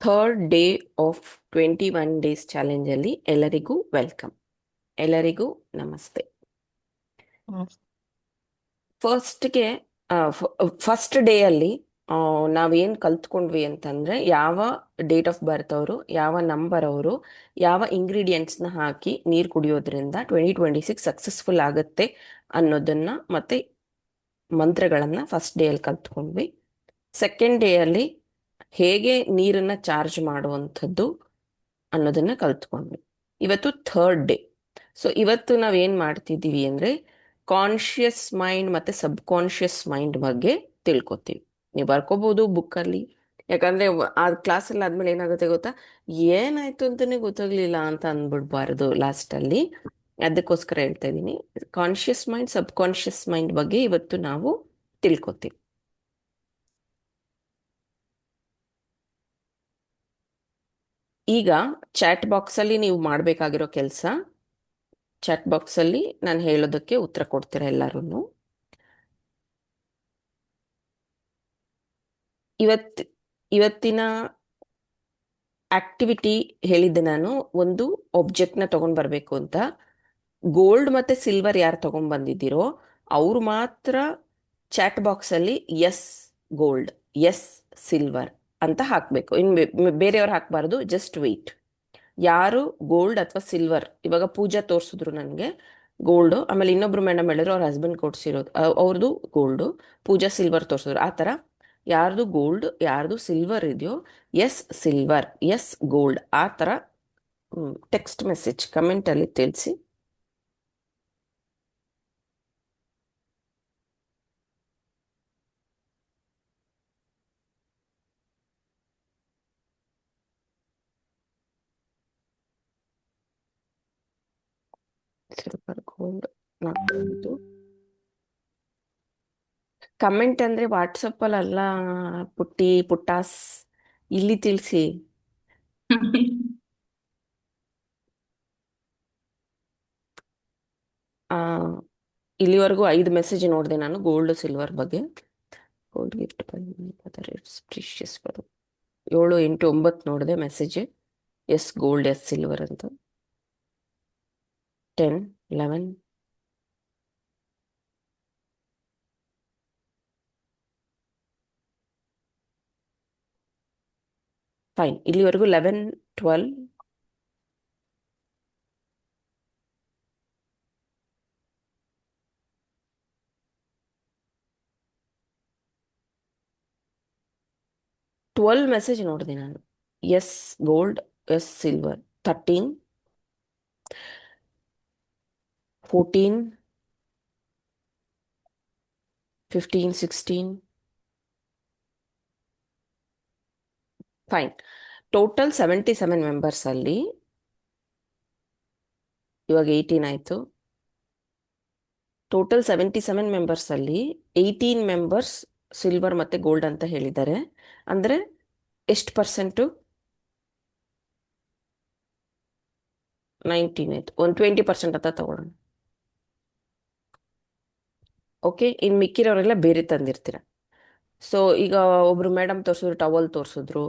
Third day of 21 days ಚಾಲೆಂಜಲ್ಲಿ ಎಲ್ಲರಿಗೂ welcome. ಎಲ್ಲರಿಗೂ ನಮಸ್ತೆ. ಫಸ್ಟ್ಗೆ ಫಸ್ಟ್ ಡೇ ಅಲ್ಲಿ ನಾವೇನು ಕಲ್ತ್ಕೊಂಡ್ವಿ ಅಂತಂದ್ರೆ, ಯಾವ ಡೇಟ್ ಆಫ್ ಬರ್ತ್ ಅವರು, ಯಾವ ನಂಬರ್ ಅವರು, ಯಾವ ಇಂಗ್ರೀಡಿಯೆಂಟ್ಸ್ನ ಹಾಕಿ ನೀರು ಕುಡಿಯೋದ್ರಿಂದ 2026 ಸಕ್ಸಸ್ಫುಲ್ ಆಗುತ್ತೆ ಅನ್ನೋದನ್ನ ಮತ್ತೆ ಮಂತ್ರಗಳನ್ನ ಫಸ್ಟ್ ಡೇ ಅಲ್ಲಿ ಕಲ್ತ್ಕೊಂಡ್ವಿ. ಸೆಕೆಂಡ್ ಡೇ ಅಲ್ಲಿ ಹೇಗೆ ನೀರನ್ನ ಚಾರ್ಜ್ ಮಾಡುವಂಥದ್ದು ಅನ್ನೋದನ್ನ ಕಲ್ತ್ಕೊಂಡ್ವಿ. ಇವತ್ತು ಥರ್ಡ್ ಡೇ. ಸೊ ಇವತ್ತು ನಾವೇನ್ ಮಾಡ್ತಿದ್ದೀವಿ ಅಂದ್ರೆ, ಕಾನ್ಶಿಯಸ್ ಮೈಂಡ್ ಮತ್ತೆ ಸಬ್ ಕಾನ್ಶಿಯಸ್ ಮೈಂಡ್ ಬಗ್ಗೆ ತಿಳ್ಕೊತೀವಿ. ನೀವು ಬರ್ಕೋಬಹುದು ಬುಕ್ಕಲ್ಲಿ, ಯಾಕಂದ್ರೆ ಆ ಕ್ಲಾಸಲ್ಲಿ ಆದ್ಮೇಲೆ ಏನಾಗುತ್ತೆ ಗೊತ್ತಾ, ಏನಾಯ್ತು ಅಂತಾನೆ ಗೊತ್ತಾಗ್ಲಿಲ್ಲ ಅಂತ ಅಂದ್ಬಿಡ್ಬಾರ್ದು ಲಾಸ್ಟ್ ಅಲ್ಲಿ. ಅದಕ್ಕೋಸ್ಕರ ಹೇಳ್ತಾ ಇದ್ದೀನಿ, ಕಾನ್ಶಿಯಸ್ ಮೈಂಡ್ ಸಬ್ ಕಾನ್ಶಿಯಸ್ ಮೈಂಡ್ ಬಗ್ಗೆ ಇವತ್ತು ನಾವು ತಿಳ್ಕೊತೀವಿ. ಈಗ ಚಾಟ್ ಬಾಕ್ಸ್ ಅಲ್ಲಿ ನೀವು ಮಾಡಬೇಕಾಗಿರೋ ಕೆಲಸ, ಚಾಟ್ ಬಾಕ್ಸ್ ಅಲ್ಲಿ ನಾನು ಹೇಳೋದಕ್ಕೆ ಉತ್ತರ ಕೊಡ್ತೀರಾ ಎಲ್ಲರೂ. ಇವತ್ತಿನ ಆಕ್ಟಿವಿಟಿ ಹೇಳಿದ್ದೆ ನಾನು, ಒಂದು ಒಬ್ಜೆಕ್ಟ್ನ ತಗೊಂಡ್ ಬರಬೇಕು ಅಂತ. ಗೋಲ್ಡ್ ಮತ್ತೆ ಸಿಲ್ವರ್ ಯಾರು ತಗೊಂಡ್ ಬಂದಿದ್ದೀರೋ ಅವ್ರು ಮಾತ್ರ ಚಾಟ್ ಬಾಕ್ಸ್ ಅಲ್ಲಿ ಎಸ್ ಗೋಲ್ಡ್, ಎಸ್ ಸಿಲ್ವರ್ ಅಂತ ಹಾಕ್ಬೇಕು. ಬೇರೆಯವ್ರು ಹಾಕ್ಬಾರ್ದು. Just weight. ಯಾರು ಗೋಲ್ಡ್ ಅಥವಾ ಸಿಲ್ವರ್, ಇವಾಗ ಪೂಜಾ ತೋರಿಸಿದ್ರು ನನಗೆ ಗೋಲ್ಡ್, ಆಮೇಲೆ ಇನ್ನೊಬ್ರು ಮೇಡಮ್ ಹೇಳಿದ್ರು ಅವ್ರ ಹಸ್ಬೆಂಡ್ ಕೊಡ್ಸಿರೋದು ಅವ್ರದ್ದು ಗೋಲ್ಡು, ಪೂಜಾ ಸಿಲ್ವರ್ ತೋರಿಸಿದ್ರು. ಆ ಥರ ಯಾರ್ದು ಗೋಲ್ಡ್ ಯಾರ್ದು ಸಿಲ್ವರ್ ಇದೆಯೋ ಎಸ್ ಸಿಲ್ವರ್, ಎಸ್ ಗೋಲ್ಡ್, ಆ ಥರ ಟೆಕ್ಸ್ಟ್ ಮೆಸೇಜ್ ಕಮೆಂಟಲ್ಲಿ ತಿಳಿಸಿ. ಸಿಲ್ವರ್ ಗೋಲ್ಡ್ ನೋಡ್ಬೋದು. ಕಮೆಂಟ್ ಅಂದ್ರೆ ವಾಟ್ಸಪ್ ಅಲ್ಲಿ ಅಲ್ಲ ಪುಟ್ಟಿ ಪುಟ್ಟಾಸ್, ಇಲ್ಲಿ ತಿಳಿಸಿ. ಆ ಇಲ್ಲಿವರೆಗೂ 5 ಮೆಸೇಜ್ ನೋಡಿದೆ ನಾನು ಗೋಲ್ಡ್ ಸಿಲ್ವರ್ ಬಗ್ಗೆ. ಗೋಲ್ಡ್ ಗಿಫ್ಟ್ ಪ್ರಿಷಿಯಸ್ 7, 8, 9 ನೋಡಿದೆ message. Yes gold yes silver ಅಂತ. 10, 11. ಫೈನ್. ಇಲ್ಲಿವರೆಗೂ 11, 12. ಮೆಸೇಜ್ ನೋಡಿದೆ ನಾನು. Yes gold yes silver. 13, 14, 15, 16. Fine. Total 77 members ಅಲ್ಲಿ, ಇವಾಗ 18 ಆಯ್ತು. ಟೋಟಲ್ 77 ಮೆಂಬರ್ಸ್ ಅಲ್ಲಿ 18 ಮೆಂಬರ್ಸ್ ಸಿಲ್ವರ್ ಮತ್ತೆ ಗೋಲ್ಡ್ ಅಂತ ಹೇಳಿದ್ದಾರೆ. ಅಂದ್ರೆ ಎಷ್ಟು ಪರ್ಸೆಂಟು? 19 ಆಯ್ತು. ಒಂದು 20% ಅಂತ ತಗೊಳ್ಳೋಣ. ಓಕೆ, ಇನ್ನು ಮಿಕ್ಕಿರೋರೆಲ್ಲ ಬೇರೆ ತಂದಿರ್ತೀರ. ಸೊ ಈಗ ಒಬ್ರು ಮೇಡಮ್ ತೋರಿಸಿದ್ರು, ಟವಲ್ ತೋರಿಸಿದ್ರು,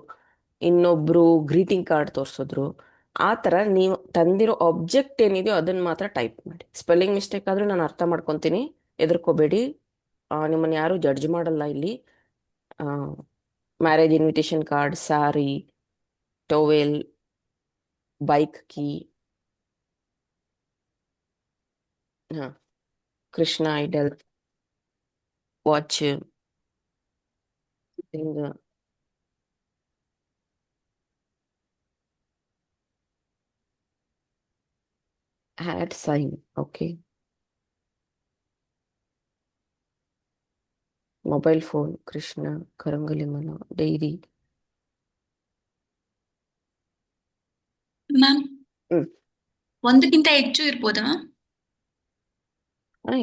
ಇನ್ನೊಬ್ರು ಗ್ರೀಟಿಂಗ್ ಕಾರ್ಡ್ ತೋರಿಸಿದ್ರು. ಆ ಥರ ನೀವು ತಂದಿರೋ ಆಬ್ಜೆಕ್ಟ್ ಏನಿದೆಯೋ ಅದನ್ನ ಮಾತ್ರ ಟೈಪ್ ಮಾಡಿ. ಸ್ಪೆಲ್ಲಿಂಗ್ ಮಿಸ್ಟೇಕ್ ಆದರೂ ನಾನು ಅರ್ಥ ಮಾಡ್ಕೊತೀನಿ, ಹೆದರ್ಕೋಬೇಡಿ. ನಿಮ್ಮನ್ನು ಯಾರು ಜಡ್ಜ್ ಮಾಡಲ್ಲ ಇಲ್ಲಿ. Marriage invitation card, sari, towel, bike key, ಹಾಂ, ಕೃಷ್ಣ ಐಡಲ್, ವಾಚ್, ಹಿಂಗೆ ಹ್ಯಾಡ್ sign. Okay, mobile phone, Krishna, ಕರಂಗಲಿ ಮನ, ಡೈರಿ. ಮ್ಯಾಮ್, ಹ್ಮ್, ಒಂದಕ್ಕಿಂತ ಹೆಚ್ಚು ಇರ್ಬೋದಾ ಮ್ಯಾಮ್?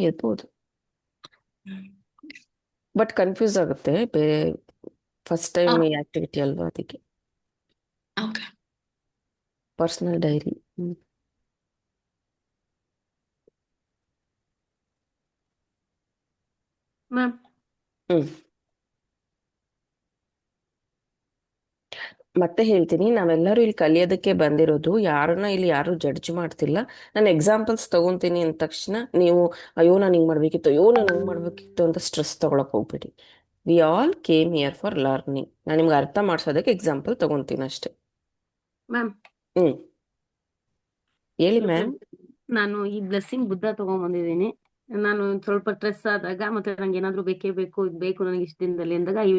ಇರ್ಬೋದು, ಬಟ್ ಕನ್ಫ್ಯೂಸ್ ಆಗುತ್ತೆ. ಬೇರೆ ಫಸ್ಟ್ ಟೈಮ್ ಈ ಆಕ್ಟಿವಿಟಿ ಅಲ್ವಾ, ಅದಕ್ಕೆ. Okay personal diary. Ma'am. Hmm ಮತ್ತೆ ಹೇಳ್ತೀನಿ, ನಾವೆಲ್ಲರೂ ಇಲ್ಲಿ ಕಲಿಯೋದಕ್ಕೆ ಬಂದಿರೋದು, ಯಾರನ್ನ ಇಲ್ಲಿ ಯಾರು ಜಡ್ಜ್ ಮಾಡ್ತಿಲ್ಲ. ನಾನು ಎಕ್ಸಾಂಪಲ್ಸ್ ತಗೊಂತೀನಿ ಅಂದ ತಕ್ಷಣ ನೀವು ಅಯ್ಯೋ ನಾನು ಹಿಂಗ್ ಮಾಡ್ಬೇಕಿತ್ತು, ಅಯ್ಯೋ ನಾನು ಹಂಗ್ ಮಾಡ್ಬೇಕಿತ್ತು ಅಂತ ಸ್ಟ್ರೆಸ್ ತಗೊಳಕ್ ಹೋಗ್ಬೇಡಿ. We all came here for learning. ನಾನು ನಿಮ್ಗೆ ಅರ್ಥ ಮಾಡ್ಸೋದಕ್ಕೆ ಎಕ್ಸಾಂಪಲ್ ತಗೊಂತೀನಿ ಅಷ್ಟೇ. ಮ್ಯಾಮ್ ಹ್ಮ್, ಹೇಳಿ ಮತ್ತೆ ಮ್ಯಾಮ್. ನಾನು ಈ ಬ್ಲೆಸ್ಸಿಂಗ್ ಬುದ್ಧ ತಗೊಂಡ್ಬಂದಿದ್ದೀನಿ. ನಾನು ಸ್ವಲ್ಪ ಸ್ಟ್ರೆಸ್ ಆದಾಗ ಮತ್ತೆ ನಂಗೆ ಏನಾದ್ರು ಬೇಕೇ ಬೇಕು ಇದು ಬೇಕು ನನಗೆ ಇಷ್ಟ ದಿನದಲ್ಲಿ ಅಂದಾಗ I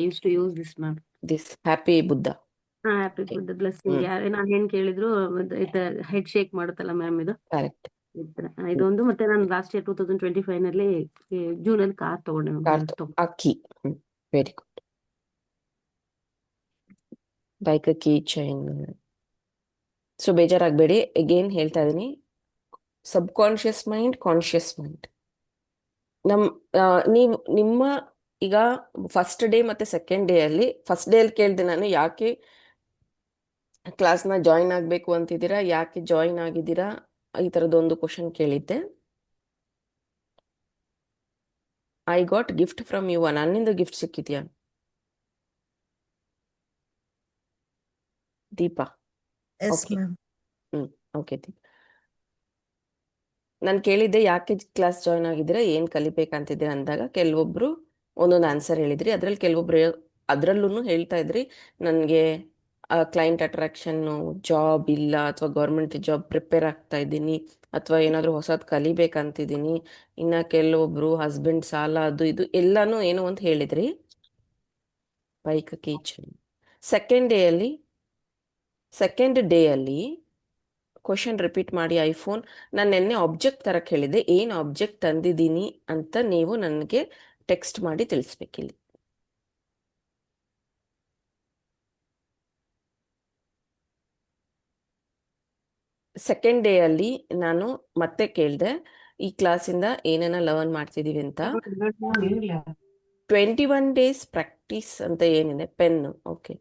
use to use this ma'am. This happy Buddha. Happy Buddha blessing. ನಾನು ಏನ್ ಕೇಳಿದ್ರು ಹೆಡ್ ಶೇಕ್ ಮಾಡುತ್ತಲ್ಲ ಮ್ಯಾಮ್ ಇದು ಕರೆಕ್ಟ್. ಈ ತರ. ಇದೊಂದು ಮತ್ತೆ ನಾನು ಲಾಸ್ಟ್ ಇಯರ್ 2025 ನಲ್ಲಿ ಜೂನ್ ಅಲ್ಲಿ ಕಾರ್ ತಗೊಂಡೆ ಮ್ಯಾಮ್. ಅಕ್ಕಿ. Very good. Bike key chain. So ಬೇಜಾರಾಗಬೇಡಿ, ಅಗೇನ್ ಹೇಳ್ತಾ ಇದೀನಿ, subconscious mind, conscious mind. ನಮ್ ನೀವು ನಿಮ್ಮ ಈಗ ಫಸ್ಟ್ ಡೇ ಮತ್ತೆ ಸೆಕೆಂಡ್ ಡೇ ಅಲ್ಲಿ, ಫಸ್ಟ್ ಡೇ ಅಲ್ಲಿ ಕೇಳಿದೆ ನಾನು ಯಾಕೆ ಕ್ಲಾಸ್ನ ಜಾಯಿನ್ ಆಗಬೇಕು ಅಂತಿದ್ದೀರಾ, ಯಾಕೆ ಜಾಯಿನ್ ಆಗಿದ್ದೀರಾ, ಈ ಥರದೊಂದು ಕ್ವಶನ್ ಕೇಳಿದ್ದೆ. I got gift from you. ನನ್ನಿಂದ ಗಿಫ್ಟ್ ಸಿಕ್ಕಿದ್ಯಾ Deepa? Yes okay. Ma'am. Okay Deepa, ನಾನು ಕೇಳಿದ್ದೆ ಯಾಕೆ ಕ್ಲಾಸ್ ಜಾಯ್ನ್ ಆಗಿದ್ದೀರಾ, ಏನು ಕಲಿಬೇಕಂತಿದ್ದೀರಾ ಅಂದಾಗ ಕೆಲವೊಬ್ರು ಒಂದೊಂದು ಆನ್ಸರ್ ಹೇಳಿದ್ರಿ. ಅದ್ರಲ್ಲಿ ಕೆಲವೊಬ್ರು ಅದರಲ್ಲೂ ಹೇಳ್ತಾ ಇದ್ರಿ ನನಗೆ ಕ್ಲೈಂಟ್ ಅಟ್ರಾಕ್ಷನ್ನು ಜಾಬ್ ಇಲ್ಲ, ಅಥವಾ ಗೌರ್ಮೆಂಟ್ ಜಾಬ್ ಪ್ರಿಪೇರ್ ಆಗ್ತಾ ಇದ್ದೀನಿ, ಅಥವಾ ಏನಾದರೂ ಹೊಸದು ಕಲಿಬೇಕಂತಿದ್ದೀನಿ. ಇನ್ನು ಕೆಲವೊಬ್ರು ಹಸ್ಬೆಂಡ್ ಸಾಲ ಅದು ಇದು ಎಲ್ಲಾನು ಏನೋ ಅಂತ ಹೇಳಿದ್ರಿ. ಬೈಕ್ ಕೀಚನ್. ಸೆಕೆಂಡ್ ಡೇ ಅಲ್ಲಿ ಕ್ವಶನ್ ರಿಪೀಟ್ ಮಾಡಿ. ಐಫೋನ್ ನಾನು ನಿನ್ನೆ ಆಬ್ಜೆಕ್ಟ್ ತರಕ್ಕೆ ಹೇಳಿದ್ದೆ, ಏನು ಆಬ್ಜೆಕ್ಟ್ ತಂದಿದ್ದೀನಿ ಅಂತ ನೀವು ನನಗೆ ಟೆಕ್ಸ್ಟ್ ಮಾಡಿ ತಿಳಿಸ್ಬೇಕಿಲ್ಲಿ. ಸೆಕೆಂಡ್ ಡೇ ಅಲ್ಲಿ ನಾನು ಮತ್ತೆ ಕೇಳಿದೆ ಈ ಕ್ಲಾಸಿಂದ ಏನೇನ ಲರ್ನ್ ಮಾಡ್ತಿದೀವಿ ಅಂತ. 21 ಡೇಸ್ ಪ್ರಾಕ್ಟೀಸ್ ಅಂತ ಏನಿದೆ, ಪೆನ್. ಓಕೆ,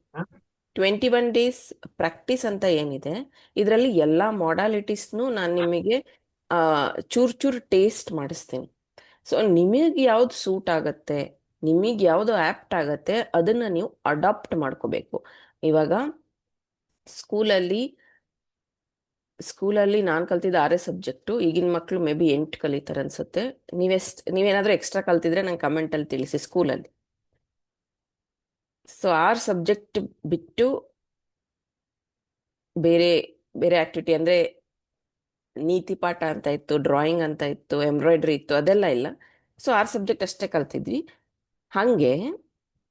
21 ಡೇಸ್ ಪ್ರಾಕ್ಟೀಸ್ ಅಂತ ಏನಿದೆ, ಇದರಲ್ಲಿ ಎಲ್ಲ ಮಾಡಾಲಿಟೀಸ್ನು ನಾನು ನಿಮಗೆ ಚೂರು ಚೂರು ಟೇಸ್ಟ್ ಮಾಡಿಸ್ತೀನಿ. ಸೊ ನಿಮಗೆ ಯಾವ್ದು ಸೂಟ್ ಆಗತ್ತೆ, ನಿಮಗೆ ಯಾವುದು ಆ್ಯಪ್ಟ್ ಆಗತ್ತೆ, ಅದನ್ನು ನೀವು ಅಡಾಪ್ಟ್ ಮಾಡ್ಕೋಬೇಕು. ಇವಾಗ ಸ್ಕೂಲಲ್ಲಿ ನಾನು ಕಲ್ತಿದ್ದ 6 ಸಬ್ಜೆಕ್ಟು, ಈಗಿನ ಮಕ್ಕಳು ಮೇ ಬಿ 8 ಕಲಿತಾರೆ ಅನ್ಸುತ್ತೆ. ನೀವೇನಾದರೂ ಎಕ್ಸ್ಟ್ರಾ ಕಲ್ತಿದ್ರೆ ನಂಗೆ ಕಮೆಂಟಲ್ಲಿ ತಿಳಿಸಿ ಸ್ಕೂಲಲ್ಲಿ. ಸೊ 6 ಸಬ್ಜೆಕ್ಟ್ ಬಿಟ್ಟು ಬೇರೆ ಬೇರೆ ಆಕ್ಟಿವಿಟಿ ಅಂದರೆ ನೀತಿ ಪಾಠ ಅಂತ ಇತ್ತು, ಡ್ರಾಯಿಂಗ್ ಅಂತ ಇತ್ತು, ಎಂಬ್ರಾಯ್ಡ್ರಿ ಇತ್ತು, ಅದೆಲ್ಲ ಇಲ್ಲ. ಸೊ 6 ಸಬ್ಜೆಕ್ಟ್ ಅಷ್ಟೇ ಕಲ್ತಿದ್ವಿ. ಹಾಗೆ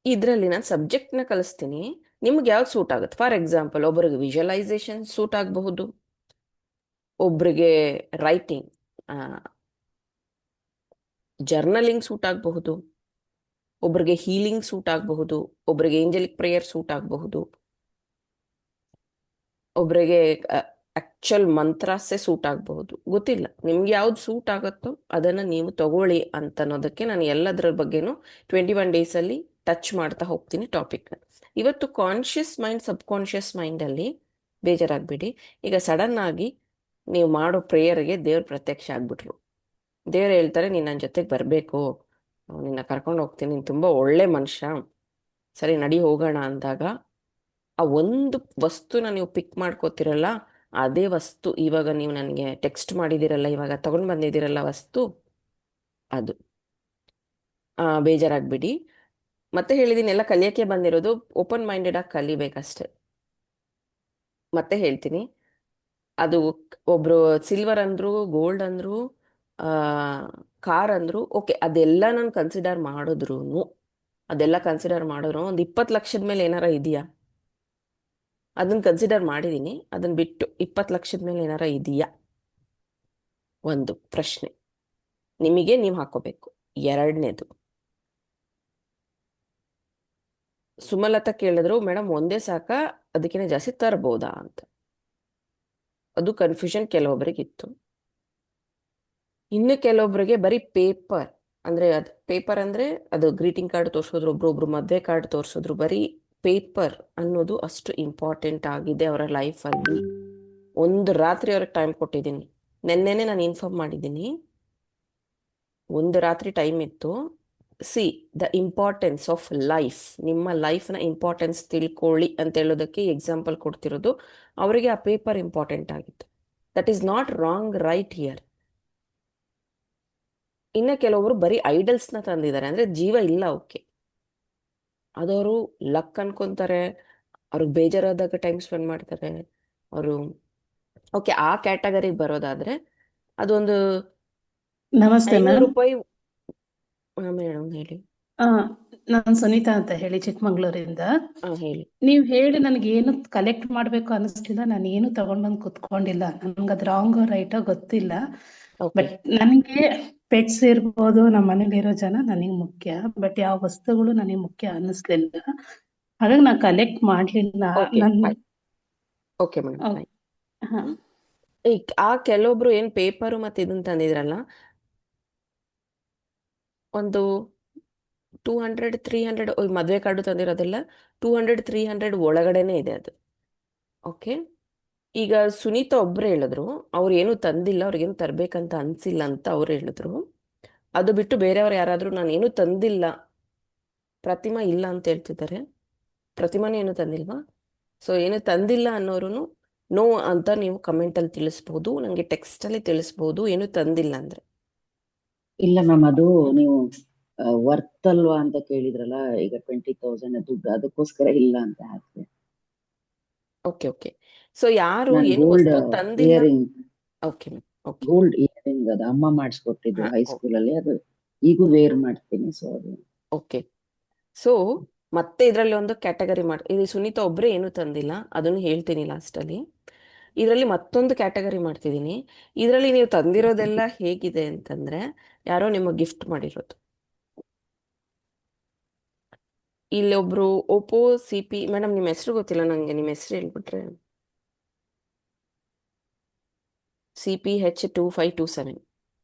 ಇದರಲ್ಲಿ ನಾನು ಸಬ್ಜೆಕ್ಟ್ನ ಕಲಿಸ್ತೀನಿ, ನಿಮ್ಗೆ ಯಾವ್ದು ಸೂಟ್ ಆಗುತ್ತೆ. ಫಾರ್ ಎಕ್ಸಾಂಪಲ್, ಒಬ್ಬರಿಗೆ ವಿಜುವಲೈಸೇಷನ್ ಸೂಟ್ ಆಗಬಹುದು, ಒಬ್ರಿಗೆ ರೈಟಿಂಗ್ ಜರ್ನಲಿಂಗ್ ಸೂಟ್ ಆಗಬಹುದು, ಒಬ್ರಿಗೆ ಹೀಲಿಂಗ್ ಸೂಟ್ ಆಗಬಹುದು, ಒಬ್ರಿಗೆ ಏಂಜಲಿಕ್ ಪ್ರೇಯರ್ ಸೂಟ್ ಆಗಬಹುದು, ಒಬ್ರಿಗೆ ಆಕ್ಚುಲ್ ಮಂತ್ರಾಸೆ ಸೂಟ್ ಆಗಬಹುದು. ಗೊತ್ತಿಲ್ಲ, ನಿಮ್ಗೆ ಯಾವ್ದು ಸೂಟ್ ಆಗುತ್ತೋ ಅದನ್ನು ನೀವು ತಗೊಳ್ಳಿ ಅಂತ ಅನ್ನೋದಕ್ಕೆ ನಾನು ಎಲ್ಲದರ ಬಗ್ಗೆನೂ 21 ಡೇಸಲ್ಲಿ ಟಚ್ ಮಾಡ್ತಾ ಹೋಗ್ತೀನಿ ಟಾಪಿಕ್ನ. ಇವತ್ತು ಕಾನ್ಷಿಯಸ್ ಮೈಂಡ್, ಸಬ್ ಕಾನ್ಷಿಯಸ್ ಮೈಂಡಲ್ಲಿ ಬೇಜಾರಾಗ್ಬಿಡಿ. ಈಗ ಸಡನ್ ಆಗಿ ನೀವು ಮಾಡೋ ಪ್ರೇಯರ್ಗೆ ದೇವ್ರ ಪ್ರತ್ಯಕ್ಷ ಆಗ್ಬಿಟ್ರು. ದೇವ್ರು ಹೇಳ್ತಾರೆ ನೀನು ನನ್ನ ಜೊತೆಗೆ ಬರಬೇಕು, ನಿನ್ನ ಕರ್ಕೊಂಡು ಹೋಗ್ತೀನಿ, ನೀನು ತುಂಬ ಒಳ್ಳೆ ಮನುಷ್ಯ, ಸರಿ ನಡಿ ಹೋಗೋಣ ಅಂದಾಗ ಆ ಒಂದು ವಸ್ತುನ ನೀವು ಪಿಕ್ ಮಾಡ್ಕೋತಿರಲ್ಲ, ಅದೇ ವಸ್ತು ಇವಾಗ ನೀವು ನನಗೆ ಟೆಕ್ಸ್ಟ್ ಮಾಡಿದಿರಲ್ಲ, ಇವಾಗ ತಗೊಂಡು ಬಂದಿದ್ದೀರಲ್ಲ ವಸ್ತು, ಅದು. ಬೇಜಾರಾಗ್ಬಿಡಿ. ಮತ್ತೆ ಹೇಳಿದ್ದೀನಿ, ಎಲ್ಲ ಕಲಿಯೋಕ್ಕೆ ಬಂದಿರೋದು, ಓಪನ್ ಮೈಂಡೆಡ್ ಆಗಿ ಕಲಿಬೇಕಷ್ಟೆ. ಮತ್ತೆ ಹೇಳ್ತೀನಿ, ಅದು ಒಬ್ರು ಸಿಲ್ವರ್ ಅಂದ್ರು, ಗೋಲ್ಡ್ ಅಂದ್ರು, ಕಾರ್ ಅಂದ್ರು, ಓಕೆ, ಅದೆಲ್ಲ ನಾನು ಕನ್ಸಿಡರ್ ಮಾಡಿದ್ರು ಒಂದು 20 ಲಕ್ಷದ ಮೇಲೆ ಏನಾರ ಇದೆಯಾ? ಅದನ್ನ ಕನ್ಸಿಡರ್ ಮಾಡಿದ್ದೀನಿ. ಅದನ್ನ ಬಿಟ್ಟು 20 ಲಕ್ಷದ ಮೇಲೆ ಏನಾರ ಇದೆಯಾ? ಒಂದು ಪ್ರಶ್ನೆ ನಿಮಗೆ ನೀವು ಹಾಕೋಬೇಕು. ಎರಡನೇದು, ಸುಮಲತಾ ಕೇಳಿದ್ರು ಮೇಡಮ್ ಒಂದೇ ಸಾಕ, ಅದಕ್ಕಿಂತ ಜಾಸ್ತಿ ತರಬಹುದಾ ಅಂತ. ಅದು ಕನ್ಫ್ಯೂಷನ್ ಕೆಲವೊಬ್ಬರಿಗಿತ್ತು. ಇನ್ನು ಕೆಲವೊಬ್ಬರಿಗೆ ಬರೀ ಪೇಪರ್ ಅಂದರೆ ಅದು ಗ್ರೀಟಿಂಗ್ ಕಾರ್ಡ್ ತೋರಿಸಿದ್ರು, ಒಬ್ರು ಮದುವೆ ಕಾರ್ಡ್ ತೋರಿಸಿದ್ರು. ಬರೀ ಪೇಪರ್ ಅನ್ನೋದು ಅಷ್ಟು ಇಂಪಾರ್ಟೆಂಟ್ ಆಗಿದೆ ಅವರ ಲೈಫಲ್ಲಿ. ಒಂದು ರಾತ್ರಿ ಅವ್ರಿಗೆ ಟೈಮ್ ಕೊಟ್ಟಿದ್ದೀನಿ. ನೆನ್ನೆನೆ ನಾನು ಇನ್ಫಾರ್ಮ್ ಮಾಡಿದ್ದೀನಿ, ಒಂದು ರಾತ್ರಿ ಟೈಮ್ ಇತ್ತು, C the importance of life, ನಿಮ್ಮ ಲೈಫ್ನ ಇಂಪಾರ್ಟೆನ್ಸ್ ತಿಳ್ಕೊಳ್ಳಿ ಅಂತ ಹೇಳೋದಕ್ಕೆ ಎಕ್ಸಾಂಪಲ್ ಕೊಡ್ತಿರೋದು. ಅವರಿಗೆ ಆ ಪೇಪರ್ ಇಂಪಾರ್ಟೆಂಟ್ ಆಗಿತ್ತು. That is not wrong right here. ಇನ್ನು ಕೆಲವೊಬ್ರು ಬರೀ ಐಡಲ್ಸ್ನ ತಂದಿದ್ದಾರೆ, ಅಂದ್ರೆ ಜೀವ ಇಲ್ಲ ಅವಕ್ಕೆ. ಅದವರು ಲಕ್ ಅನ್ಕೊಂತಾರೆ, ಅವ್ರಿಗೆ ಬೇಜಾರಾದಾಗ ಟೈಮ್ ಸ್ಪೆಂಡ್ ಮಾಡ್ತಾರೆ ಅವರು. ಓಕೆ, ಆ ಕ್ಯಾಟಗರಿಗೆ ಬರೋದಾದ್ರೆ ಅದೊಂದು ನಮಸ್ತೆ 500 ಮ್ಯಾಮ್. ರೂಪಾಯಿ. ಮೇಡಮ್ ಹೇಳಿ. ನಾನು ಸುನೀತಾ ಅಂತ ಹೇಳಿ ಚಿಕ್ಕಮಂಗ್ಳೂರಿಂದ. ಹೇಳಿ. ನೀವ್ ಹೇಳಿ ನನಗೆ ಏನು ಕಲೆಕ್ಟ್ ಮಾಡ್ಬೇಕು ಅನಿಸ್ತಿಲ್ಲ, ನಾನು ಏನು ತಗೊಂಡ್ ಬಂದು ಕುತ್ಕೊಂಡಿಲ್ಲ. ನನ್ಗೆ ಅದು ರಾಂಗ್ ರೈಟೋ ಗೊತ್ತಿಲ್ಲ. ಓಕೆ ಬಟ್ ನನಗೆ ಪೆಟ್ಸ್ ಇರ್ಬೋದು, ನಮ್ಮ ಮನೇಲಿ ಇರೋ ಜನ ನನಗೆ ಮುಖ್ಯ. ಬಟ್ ಯಾವ ವಸ್ತುಗಳು ನನಗೆ ಮುಖ್ಯ ಅನ್ನಿಸ್ಲಿಲ್ಲ, ಹಾಗಾಗಿ ನಾನು ಕಲೆಕ್ಟ್ ಮಾಡ್ಲಿಲ್ಲ. ಓಕೆ ನನ್ ಓಕೆ ಮೇಡಮ್, ಓ- ಫೈನ್. ಹಾ. ಆ ಕೆಲವೊಬ್ರು ಏನ್ ಪೇಪರು ಮತ್ತೆ ಇದನ್ನ ತಂದಿದ್ರಲ್ಲ, ಒಂದು 200 300 ಮದುವೆ ಕಾರ್ಡು ತಂದಿರೋದೆಲ್ಲ 200 300 ಒಳಗಡೆನೆ ಇದೆ ಅದು. ಓಕೆ, ಈಗ ಸುನೀತಾ ಒಬ್ರು ಹೇಳಿದ್ರು ಅವ್ರು ಏನು ತಂದಿಲ್ಲ, ಅವ್ರಿಗೇನು ತರ್ಬೇಕಂತ ಅನ್ಸಿಲ್ಲ ಅಂತ ಅವ್ರು ಹೇಳಿದ್ರು. ಅದು ಬಿಟ್ಟು ಬೇರೆಯವ್ರು ಯಾರಾದ್ರೂ ನಾನು ಏನು ತಂದಿಲ್ಲ, ಪ್ರತಿಮಾ ಇಲ್ಲ ಅಂತ ಹೇಳ್ತಿದ್ದಾರೆ. ಪ್ರತಿಮಾನೇ ಏನು ತಂದಿಲ್ವಾ? ಸೊ ಏನು ತಂದಿಲ್ಲ ಅನ್ನೋರು ನೋ ಅಂತ ನೀವು ಕಮೆಂಟಲ್ಲಿ ತಿಳಿಸ್ಬೋದು, ನನಗೆ ಟೆಕ್ಸ್ಟಲ್ಲಿ ತಿಳಿಸ್ಬೋದು ಏನು ತಂದಿಲ್ಲ ಅಂದರೆ. ಇಲ್ಲ ಮ್ಯಾಮ್, ಅದು ನೀವು ವರ್ತ್ ಅಲ್ವಾ ಅಂತ ಕೇಳಿದ್ರಲ್ಲ, ಈಗ 20,000 ದುಡ್ಡು, ಅದಕ್ಕೋಸ್ಕರ ಇಲ್ಲ ಅಂತ ಹಾಕ್ದೆ. ಓಕೆ ಓಕೆ, ಸೊ ಯಾರು ನಾನು ಏನು ಗೋಲ್ಡ್ ವಸ್ತು ತಂದಿಲ್ಲ. Earring okay okay, gold earring ಅದು ಅಮ್ಮ ಮಾಡಿಸ್ಕೊಟ್ಟಿದ್ದು ಹಾಂ ಹೈಸ್ಕೂಲ್ ಅಲ್ಲಿ, ಅದು ಈಗೂ ವೇರ್ ಮಾಡ್ತೀನಿ. ಸೊ ಅದು ಓಕೆ. ಸೊ ಮತ್ತೆ ಇದರಲ್ಲಿ ಒಂದು ಕ್ಯಾಟಗರಿ ಮಾಡಿ, ಇದು ಸುನೀತಾ ಒಬ್ಬರೇ ಏನು ತಂದಿಲ್ಲ, ಅದನ್ನು ಹೇಳ್ತೀನಿ ಲಾಸ್ಟಲ್ಲಿ. ಇದರಲ್ಲಿ ಮತ್ತೊಂದು ಕ್ಯಾಟಗರಿ ಮಾಡ್ತಿದ್ದೀನಿ. ಇದರಲ್ಲಿ ನೀವು ತಂದಿರೋದೆಲ್ಲ ಹೇಗಿದೆ ಅಂತಂದರೆ, ಯಾರೋ ನಿಮಗೆ ಗಿಫ್ಟ್ ಮಾಡಿರೋದು. ಇಲ್ಲೊಬ್ರು ಓಪೋ CP, ಮೇಡಮ್ ನಿಮ್ಮ ಹೆಸರು ಗೊತ್ತಿಲ್ಲ ನನಗೆ, ನಿಮ್ಮ ಹೆಸರು ಹೇಳ್ಬಿಟ್ರೆ. CPH2527.